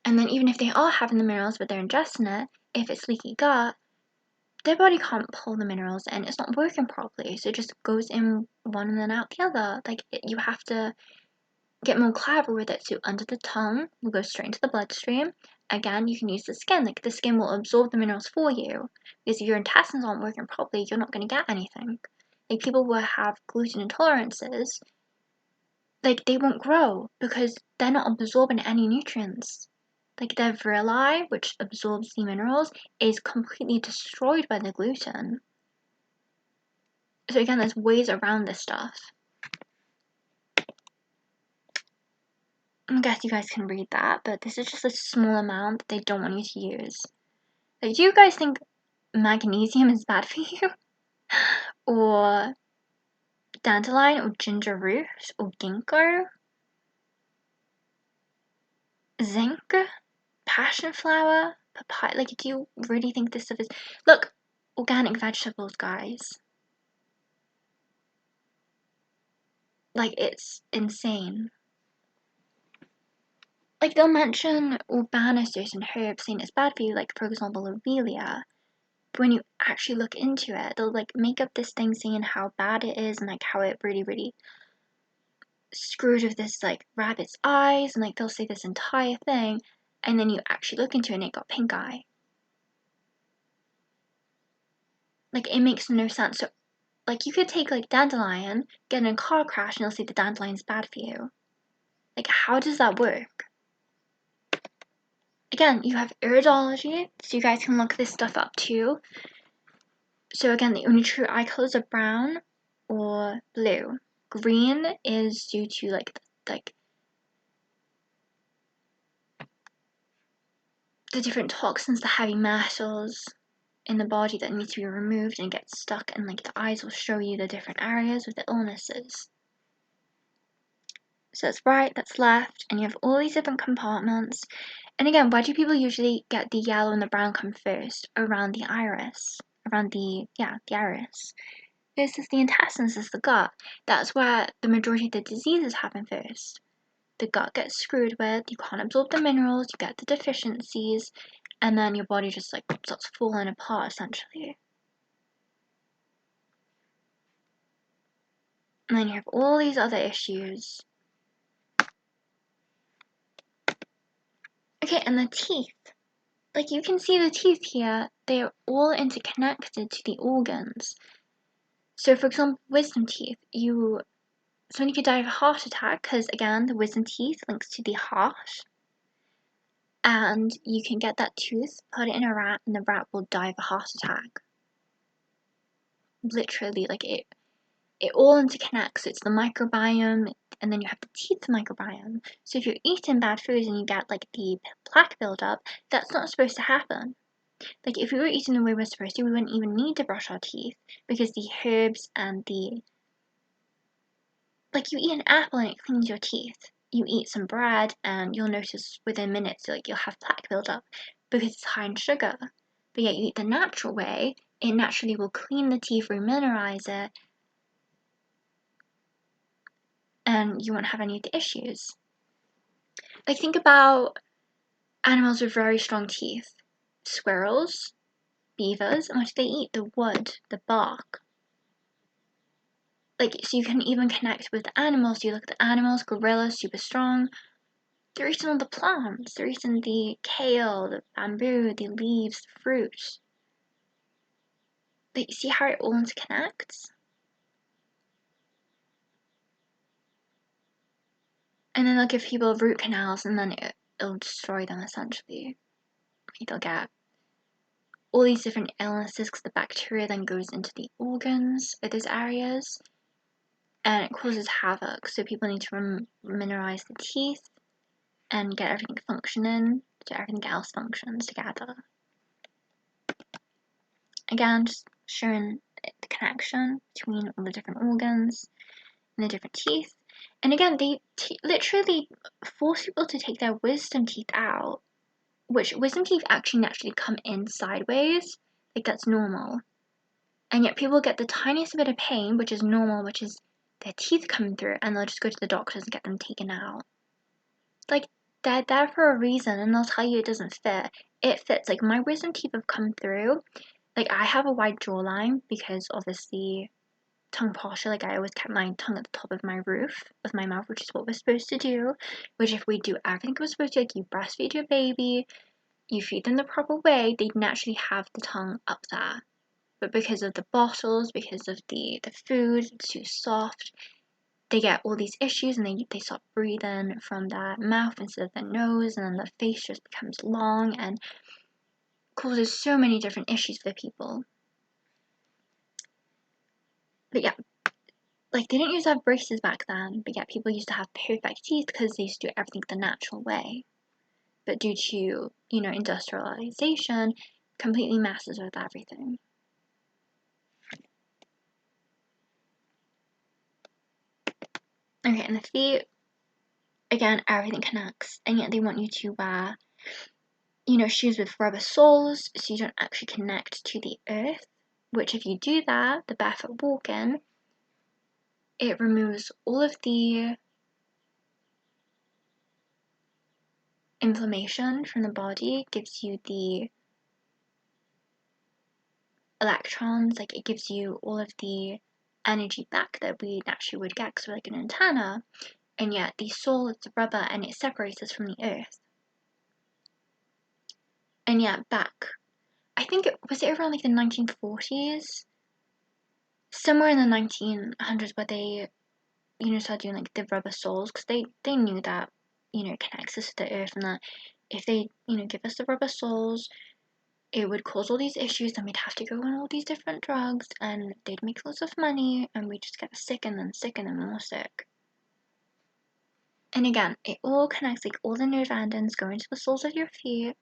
And then even if they are having the minerals but they're ingesting it, if it's leaky gut, their body can't pull the minerals and it's not working properly. So it just goes in one and then out the other. Like, you have to get more clever with it. So under the tongue will go straight into the bloodstream. Again, you can use the skin. Like, the skin will absorb the minerals for you. Because if your intestines aren't working properly, you're not going to get anything. Like, people who have gluten intolerances, like, they won't grow because they're not absorbing any nutrients. Like, their villi, which absorbs the minerals, is completely destroyed by the gluten. So again, there's ways around this stuff. I guess you guys can read that, but this is just a small amount that they don't want you to use. Like, do you guys think magnesium is bad for you? Or dandelion, or ginger root, or ginkgo? Zinc? Passion flower? Papaya? Like, do you really think this stuff is... Look, organic vegetables, guys. Like, it's insane. Like, they'll mention urbanicers and herbs saying it's bad for you, like, for example, lobelia. But when you actually look into it, they'll, like, make up this thing saying how bad it is and, like, how it really, really screwed with this, like, rabbit's eyes, and, like, they'll say this entire thing, and then you actually look into it and it got pink eye. Like, it makes no sense. So, like, you could take, like, dandelion, get in a car crash, and they'll say the dandelion's bad for you. Like, how does that work? Again, you have iridology, so you guys can look this stuff up too. So again, the only true eye colors are brown or blue. Green is due to like the different toxins, the heavy metals in the body that need to be removed and get stuck, and like the eyes will show you the different areas with the illnesses. So that's right, that's left, and you have all these different compartments. And again, why do people usually get the yellow and the brown come first? Around the iris. Around the iris. This is the intestines, this is the gut. That's where the majority of the diseases happen first. The gut gets screwed with, you can't absorb the minerals, you get the deficiencies, and then your body just like starts falling apart essentially. And then you have all these other issues. Okay, and the teeth. Like, you can see the teeth here, they are all interconnected to the organs. So for example, wisdom teeth, someone could die of a heart attack because again, the wisdom teeth links to the heart. And you can get that tooth, put it in a rat, and the rat will die of a heart attack. Literally, like it all interconnects. It's the microbiome, and then you have the teeth microbiome. So if you're eating bad foods and you get like the plaque buildup, that's not supposed to happen. Like, if we were eating the way we're supposed to, we wouldn't even need to brush our teeth because the herbs and like, you eat an apple and it cleans your teeth. You eat some bread and you'll notice within minutes, like, you'll have plaque buildup because it's high in sugar. But yet you eat the natural way, it naturally will clean the teeth, remineralize it, and you won't have any of the issues. Like, think about animals with very strong teeth. Squirrels, beavers, and what do they eat? The wood, the bark. Like, so you can even connect with the animals. You look at the animals, gorillas, super strong. They're eating all the plants. They're eating the kale, the bamboo, the leaves, the fruit. Like, you see how it all interconnects? And then they'll give people root canals, and then it'll destroy them, essentially. They'll get all these different illnesses because the bacteria then goes into the organs of those areas, and it causes havoc. So people need to mineralize the teeth and get everything functioning so everything else functions together. Again, just showing the connection between all the different organs and the different teeth. And again, they literally force people to take their wisdom teeth out, which wisdom teeth actually naturally come in sideways, like that's normal. And yet people get the tiniest bit of pain, which is normal, which is their teeth coming through, and they'll just go to the doctors and get them taken out. Like, they're there for a reason, and they'll tell you it doesn't fit. It fits. Like, my wisdom teeth have come through. Like, I have a wide jawline because obviously tongue posture, like I always kept my tongue at the top of my roof of my mouth, which is what we're supposed to do. Which if we do everything we're supposed to, like you breastfeed your baby, you feed them the proper way, they'd naturally have the tongue up there. But because of the bottles, because of the food, it's too soft, they get all these issues and they stop breathing from their mouth instead of their nose, and then the face just becomes long and causes so many different issues for people. But yeah, like they didn't used to have braces back then, but yet people used to have perfect teeth because they used to do everything the natural way. But due to, industrialization, completely messes with everything. Okay, and the feet, again, everything connects, and yet they want you to wear, shoes with rubber soles so you don't actually connect to the earth, which if you do that, the barefoot walking, it removes all of the inflammation from the body, gives you the electrons, like it gives you all of the energy back that we naturally would get because we're like an antenna, and yet the sole is the rubber and it separates us from the earth. And yet back, I think was it around like the 1940s? Somewhere in the 1900s where they, started doing like the rubber soles because they knew that, it connects us to the earth, and that if they, give us the rubber soles, it would cause all these issues, and we'd have to go on all these different drugs, and they'd make lots of money, and we'd just get sick and then sick and then more sick. And again, it all connects, like all the nerve endings go into the soles of your feet,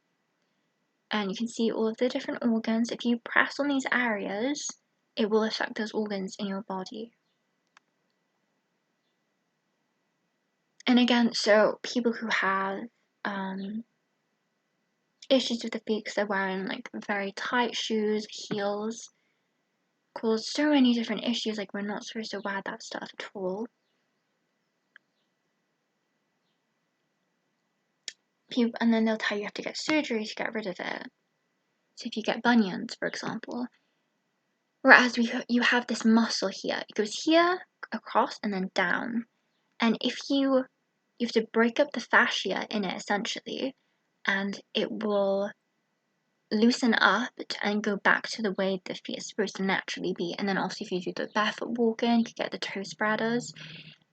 and you can see all of the different organs. If you press on these areas, it will affect those organs in your body. And again, so people who have issues with the feet because they're wearing like very tight shoes, heels, cause so many different issues. Like we're not supposed to wear that stuff at all. And then they'll tell you have to get surgery to get rid of it. So if you get bunions, for example, whereas you have this muscle here, it goes here, across, and then down. And if you have to break up the fascia in it essentially, and it will loosen up and go back to the way the feet is supposed to naturally be. And then also if you do the barefoot walking, you can get the toe spreaders,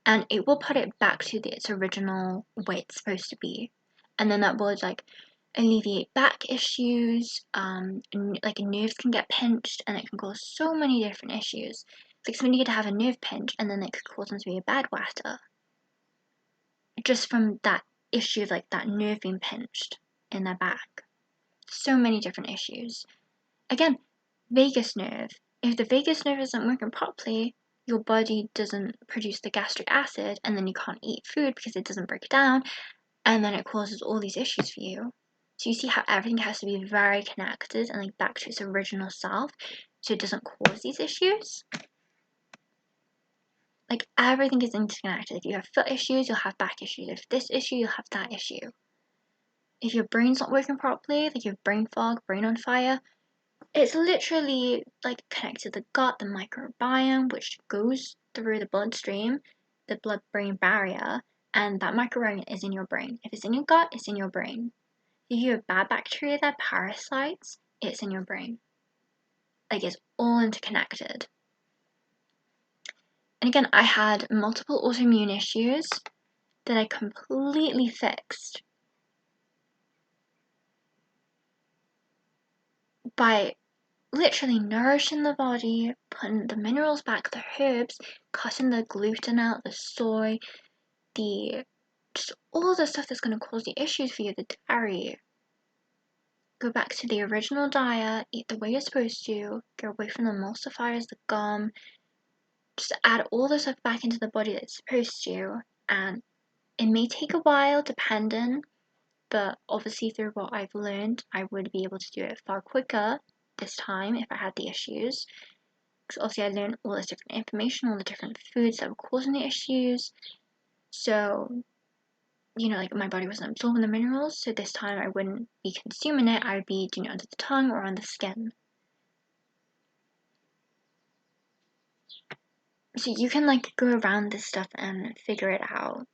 and it will put it back to its original way it's supposed to be. And then that will like alleviate back issues, like nerves can get pinched, and it can cause so many different issues. Like somebody could have a nerve pinch, and then it could cause them to be a bedwetter. Just from that issue of like that nerve being pinched in their back. So many different issues. Again, vagus nerve. If the vagus nerve isn't working properly, your body doesn't produce the gastric acid, and then you can't eat food because it doesn't break down, and then it causes all these issues for you. So you see how everything has to be very connected and like back to its original self, so it doesn't cause these issues. Like everything is interconnected. If you have foot issues, you'll have back issues. If this issue, you'll have that issue. If your brain's not working properly, like you have brain fog, brain on fire, It's literally like connected to the gut, the microbiome, which goes through the bloodstream, the blood-brain barrier, and that microbiome is in your brain. If it's in your gut, it's in your brain. If you have bad bacteria that parasites, it's in your brain. Like, it's all interconnected. And again, I had multiple autoimmune issues that I completely fixed by literally nourishing the body, putting the minerals back, the herbs, cutting the gluten out, the soy, just all the stuff that's going to cause the issues for you, the dairy. Go back to the original diet, eat the way you're supposed to, go away from the emulsifiers, the gum, just add all the stuff back into the body that it's supposed to, and it may take a while depending, but obviously through what I've learned, I would be able to do it far quicker this time if I had the issues. Because obviously I learned all this different information, all the different foods that were causing the issues. So, like my body wasn't absorbing the minerals, so this time I wouldn't be consuming it, I would be doing it under the tongue or on the skin. So you can go around this stuff and figure it out.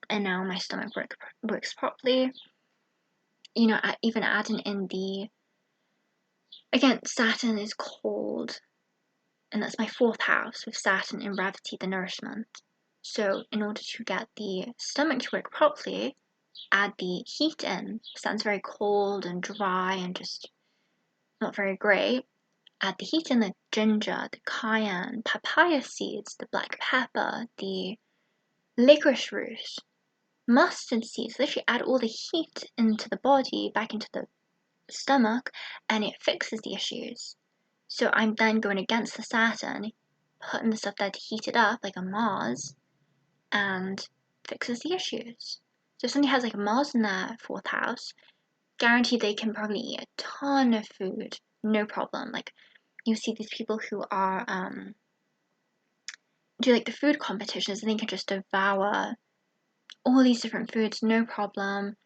And now my stomach works properly. Even adding in again, Saturn is cold, and that's my 4th house with Saturn in Ravati, the nourishment. So in order to get the stomach to work properly, add the heat in. Saturn's very cold and dry and just not very great. Add the heat in, the ginger, the cayenne, papaya seeds, the black pepper, the licorice root, mustard seeds. Literally add all the heat into the body, back into the stomach, and it fixes the issues. So I'm then going against the Saturn, putting the stuff there to heat it up, like a Mars, and fixes the issues. So if somebody has a Mars in their 4th house, guaranteed they can probably eat a ton of food, no problem. You see these people who are do the food competitions, and they can just devour all these different foods, no problem,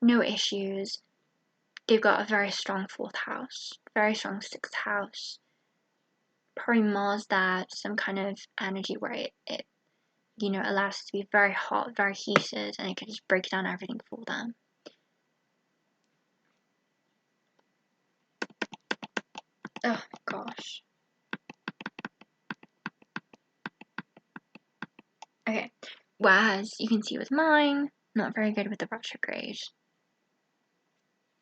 no issues. They've got a very strong 4th house, very strong 6th house. Probably Mars there, some kind of energy where it allows it to be very hot, very heated, and it can just break down everything for them. Oh gosh. Okay, whereas you can see with mine, not very good with the retrograde.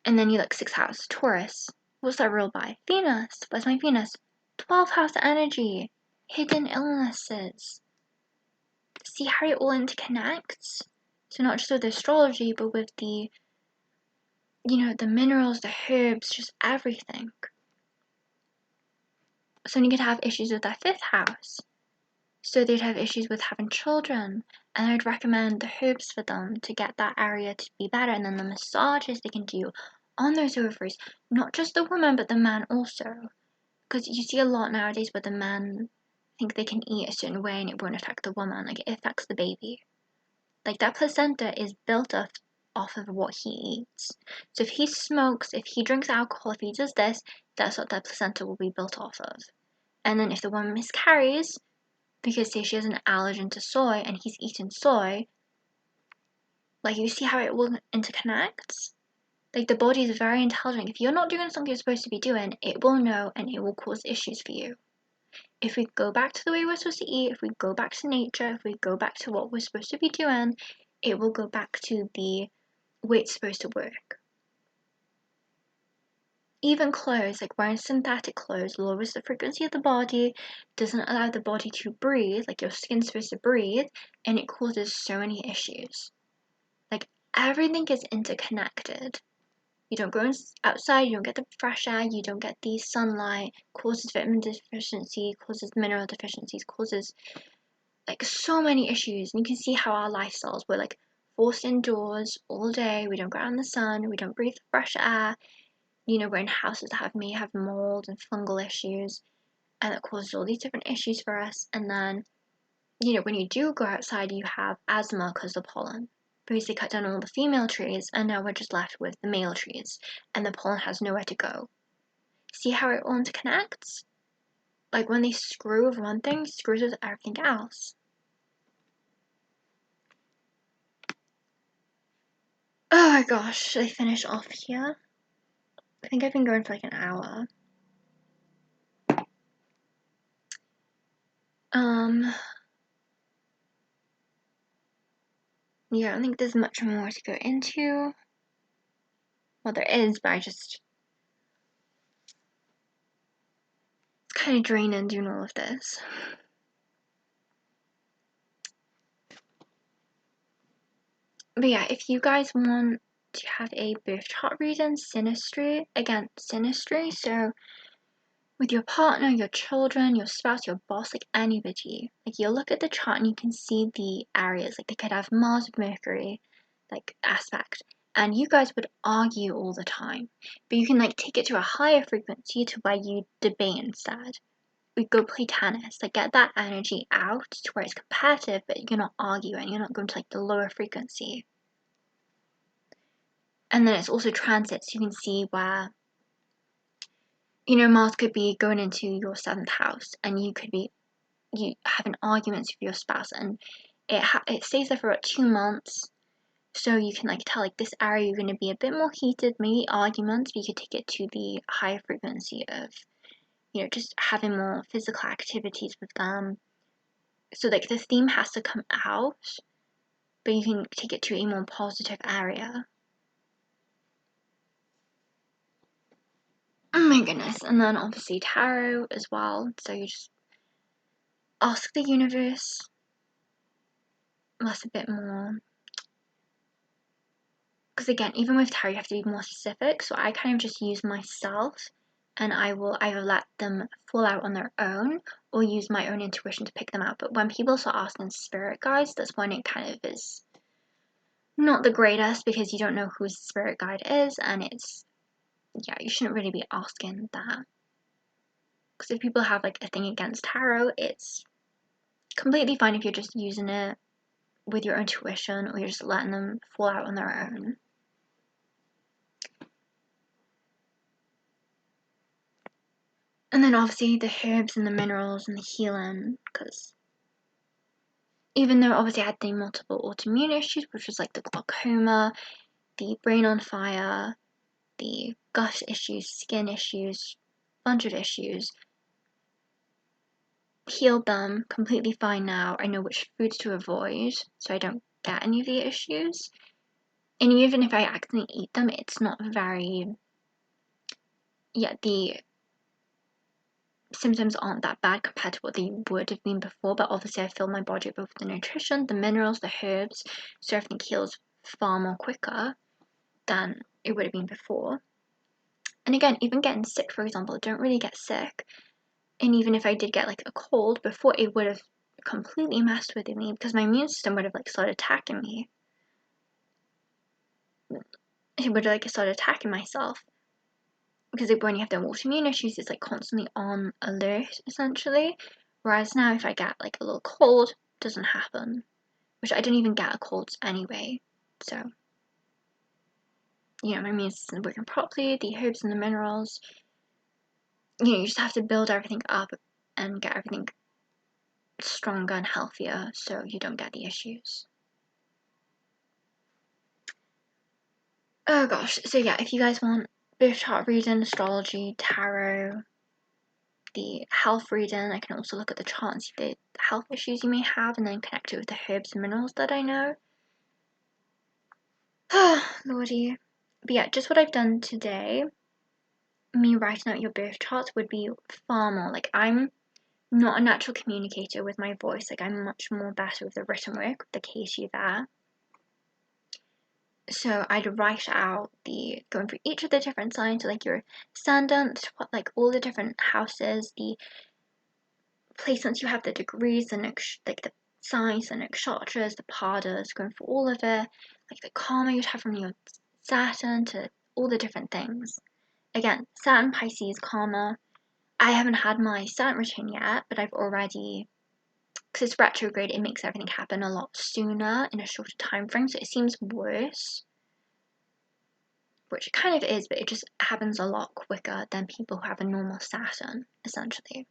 And then you look 6th house, Taurus. What's that ruled by? Venus. Where's my Venus? 12th house energy. Hidden illnesses. See how it all interconnects? So not just with astrology, but with the minerals, the herbs, just everything. So you could have issues with their 5th house. So they'd have issues with having children, and I'd recommend the herbs for them to get that area to be better, and then the massages they can do on those ovaries, not just the woman but the man also, because you see a lot nowadays where the men think they can eat a certain way and it won't affect the woman, it affects the baby. That placenta is built off of what he eats. So if he smokes, if he drinks alcohol, if he does this, that's what that placenta will be built off of. And then if the woman miscarries, because say she has an allergen to soy and he's eaten soy, you see how it all interconnects? The body is very intelligent. If you're not doing something you're supposed to be doing, it will know and it will cause issues for you. If we go back to the way we're supposed to eat, if we go back to nature, if we go back to what we're supposed to be doing, it will go back to the way it's supposed to work. Even clothes, wearing synthetic clothes, lowers the frequency of the body, doesn't allow the body to breathe, your skin's supposed to breathe, and it causes so many issues. Everything is interconnected. You don't go outside, you don't get the fresh air, you don't get the sunlight, causes vitamin deficiency, causes mineral deficiencies, causes so many issues. And you can see how our lifestyles, we're forced indoors all day, we don't go out in the sun, we don't breathe fresh air. We're in houses that may have mold and fungal issues, and it causes all these different issues for us. And then, when you do go outside, you have asthma because of the pollen. Because they cut down all the female trees, and now we're just left with the male trees, and the pollen has nowhere to go. See how it all interconnects? Like when they screw with one thing, screws with everything else. Oh my gosh, should I finish off here? I think I've been going for like an hour. Yeah, I don't think there's much more to go into. Well, there is, but it's kind of draining doing all of this. But yeah, if you guys want to have a birth chart reading, synastry, again, synastry, so with your partner, your children, your spouse, your boss, like anybody, like you'll look at the chart and you can see the areas, like they could have Mars with Mercury, like aspect, and you guys would argue all the time, but you can like take it to a higher frequency to where you debate instead. We go play tennis, like get that energy out to where it's competitive, but you're not arguing, you're not going to like the lower frequency. And then it's also transits, so you can see where, you know, Mars could be going into your 7th house, and you having arguments with your spouse, and it stays there for about 2 months, so you can like tell like this area you're going to be a bit more heated, maybe arguments, but you could take it to the higher frequency of, you know, just having more physical activities with them. So like the theme has to come out, but you can take it to a more positive area. Oh my goodness. And then obviously tarot as well, so you just ask the universe. That's a bit more, because again, even with tarot you have to be more specific, so I kind of just use myself, and I will either let them fall out on their own or use my own intuition to pick them out. But when people start asking spirit guides, that's when it kind of is not the greatest, because you don't know who the spirit guide is, and it's, yeah, you shouldn't really be asking that. Because if people have like a thing against tarot, it's completely fine if you're just using it with your intuition, or you're just letting them fall out on their own. And then obviously the herbs and the minerals and the healing, because even though obviously I had the multiple autoimmune issues, which was like the glaucoma, the brain on fire, the gut issues, skin issues, bunch of issues, healed them, completely fine now. I know which foods to avoid so I don't get any of the issues. And even if I accidentally eat them, it's not very, yeah, the symptoms aren't that bad compared to what they would have been before. But obviously I fill my body up with the nutrition, the minerals, the herbs, so everything heals far more quicker than it would have been before. And again, even getting sick, for example, I don't really get sick. And even if I did get like a cold before, it would have completely messed with me, because my immune system would have like started attacking me. It would like start attacking myself, because when you have the autoimmune issues, it's like constantly on alert essentially. Whereas now, if I get like a little cold, it doesn't happen, which I don't even get a cold anyway. So, you know, my immune system is working properly, the herbs and the minerals. You know, you just have to build everything up and get everything stronger and healthier so you don't get the issues. Oh gosh, so yeah, if you guys want birth chart reading, astrology, tarot, the health reading, I can also look at the chart and see the health issues you may have, and then connect it with the herbs and minerals that I know. Lordy. But yeah, just what I've done today, me writing out your birth charts would be far more, like I'm not a natural communicator with my voice, like I'm much more better with the written work, with the case you there. So I'd write out going through each of the different signs, so like your ascendant, like all the different houses, the placements you have, the degrees, like the signs, the nakshatras, the padas, going for all of it, like the karma you'd have from your Saturn to all the different things. Again, Saturn, Pisces, karma. I haven't had my Saturn return yet, but I've already, because it's retrograde, it makes everything happen a lot sooner in a shorter time frame, so it seems worse. which it kind of is, but it just happens a lot quicker than people who have a normal Saturn, essentially.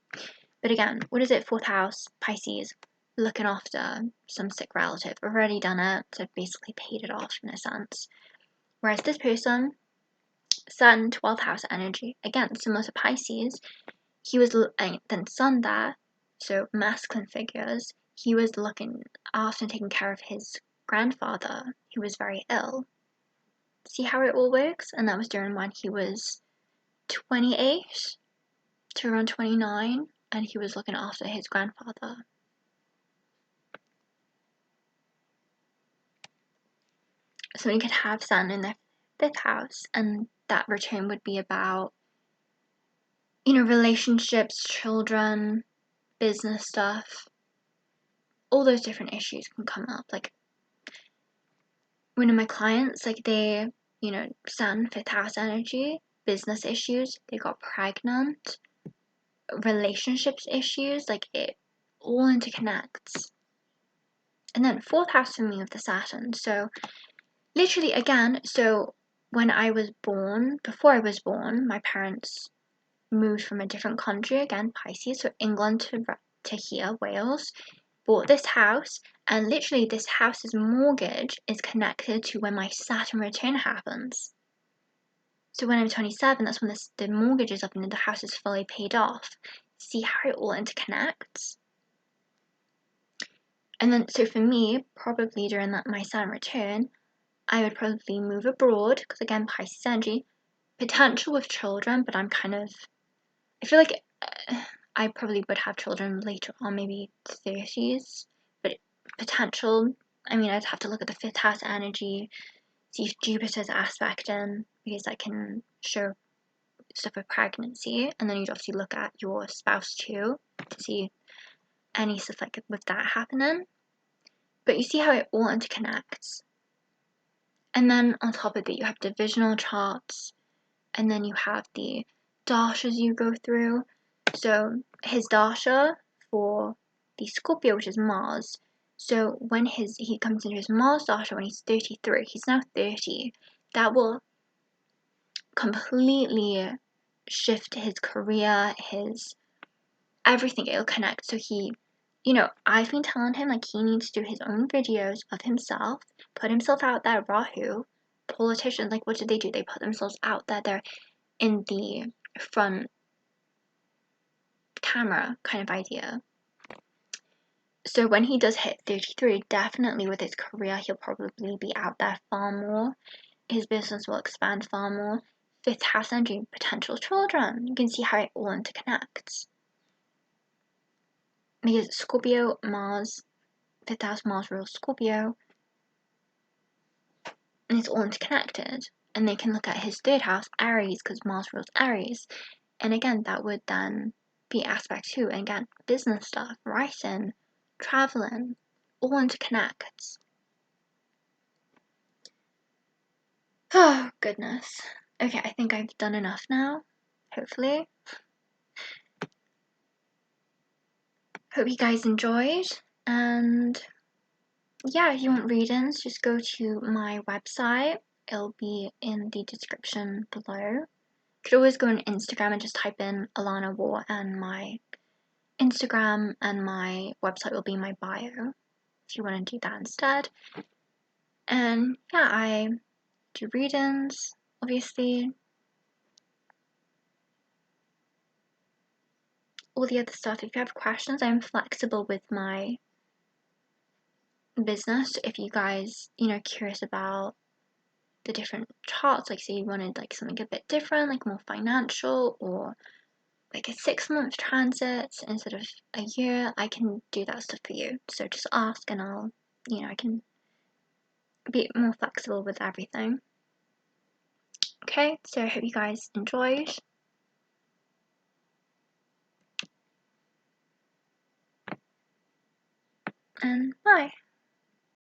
But again, what is it? 4th house, Pisces, looking after some sick relative. Already done it, so basically paid it off in a sense. Whereas this person, Sun, 12th house energy, again, similar to Pisces, he was, then Sun there, so masculine figures, he was looking after taking care of his grandfather, who was very ill. See how it all works? And that was during when he was 28 to around 29, and he was looking after his grandfather. So you could have Sun in their 5th house, and that return would be about, relationships, children, business stuff. All those different issues can come up. Like, one of my clients, like they, Sun, 5th house energy, business issues, they got pregnant, relationships issues, like it all interconnects. And then 4th house for me with the Saturn. So literally again, so when I was born, before I was born, my parents moved from a different country, again Pisces, so England to here, Wales, bought this house, and literally this house's mortgage is connected to when my Saturn return happens. So when I'm 27, that's when the mortgage is up and the house is fully paid off. See how it all interconnects? And then, so for me, probably during my Saturn return, I would probably move abroad, because again, Pisces energy, potential with children, but I feel like I probably would have children later on, maybe 30s, but potential, I'd have to look at the 5th house energy, see if Jupiter's aspecting, because that can show stuff with pregnancy, and then you'd obviously look at your spouse too, to see any stuff like with that happening. But you see how it all interconnects. And then on top of it, you have divisional charts, and then you have the dashas you go through. So his dasha for the Scorpio, which is Mars. So when he comes into his Mars dasha when he's 33, he's now 30, that will completely shift his career, his everything. It'll connect. So I've been telling him like he needs to do his own videos of himself, put himself out there. Rahu, politicians, like what do? They put themselves out there. They're in the front camera kind of idea. So when he does hit 33, definitely with his career, he'll probably be out there far more. His business will expand far more. 5th house energy, potential children. You can see how it all interconnects. Because Scorpio, Mars, 5th house Mars rules Scorpio, and it's all interconnected. And they can look at his 3rd house, Aries, because Mars rules Aries. And again, that would then be aspect 2. And again, business stuff, writing, traveling, all interconnects. Oh, goodness. Okay, I think I've done enough now, hopefully. Hope you guys enjoyed, and yeah, if you want readings, just go to my website. It'll be in the description below. You could always go on Instagram and just type in Alana War, and my Instagram and my website will be in my bio if you want to do that instead. And yeah, I do readings, obviously. All the other stuff, if you have questions, I'm flexible with my business. If you guys, curious about the different charts, like say you wanted like something a bit different, like more financial, or like a 6-month transit instead of a year, I can do that stuff for you. So just ask and I'll, I can be more flexible with everything. Okay, so I hope you guys enjoyed. And bye.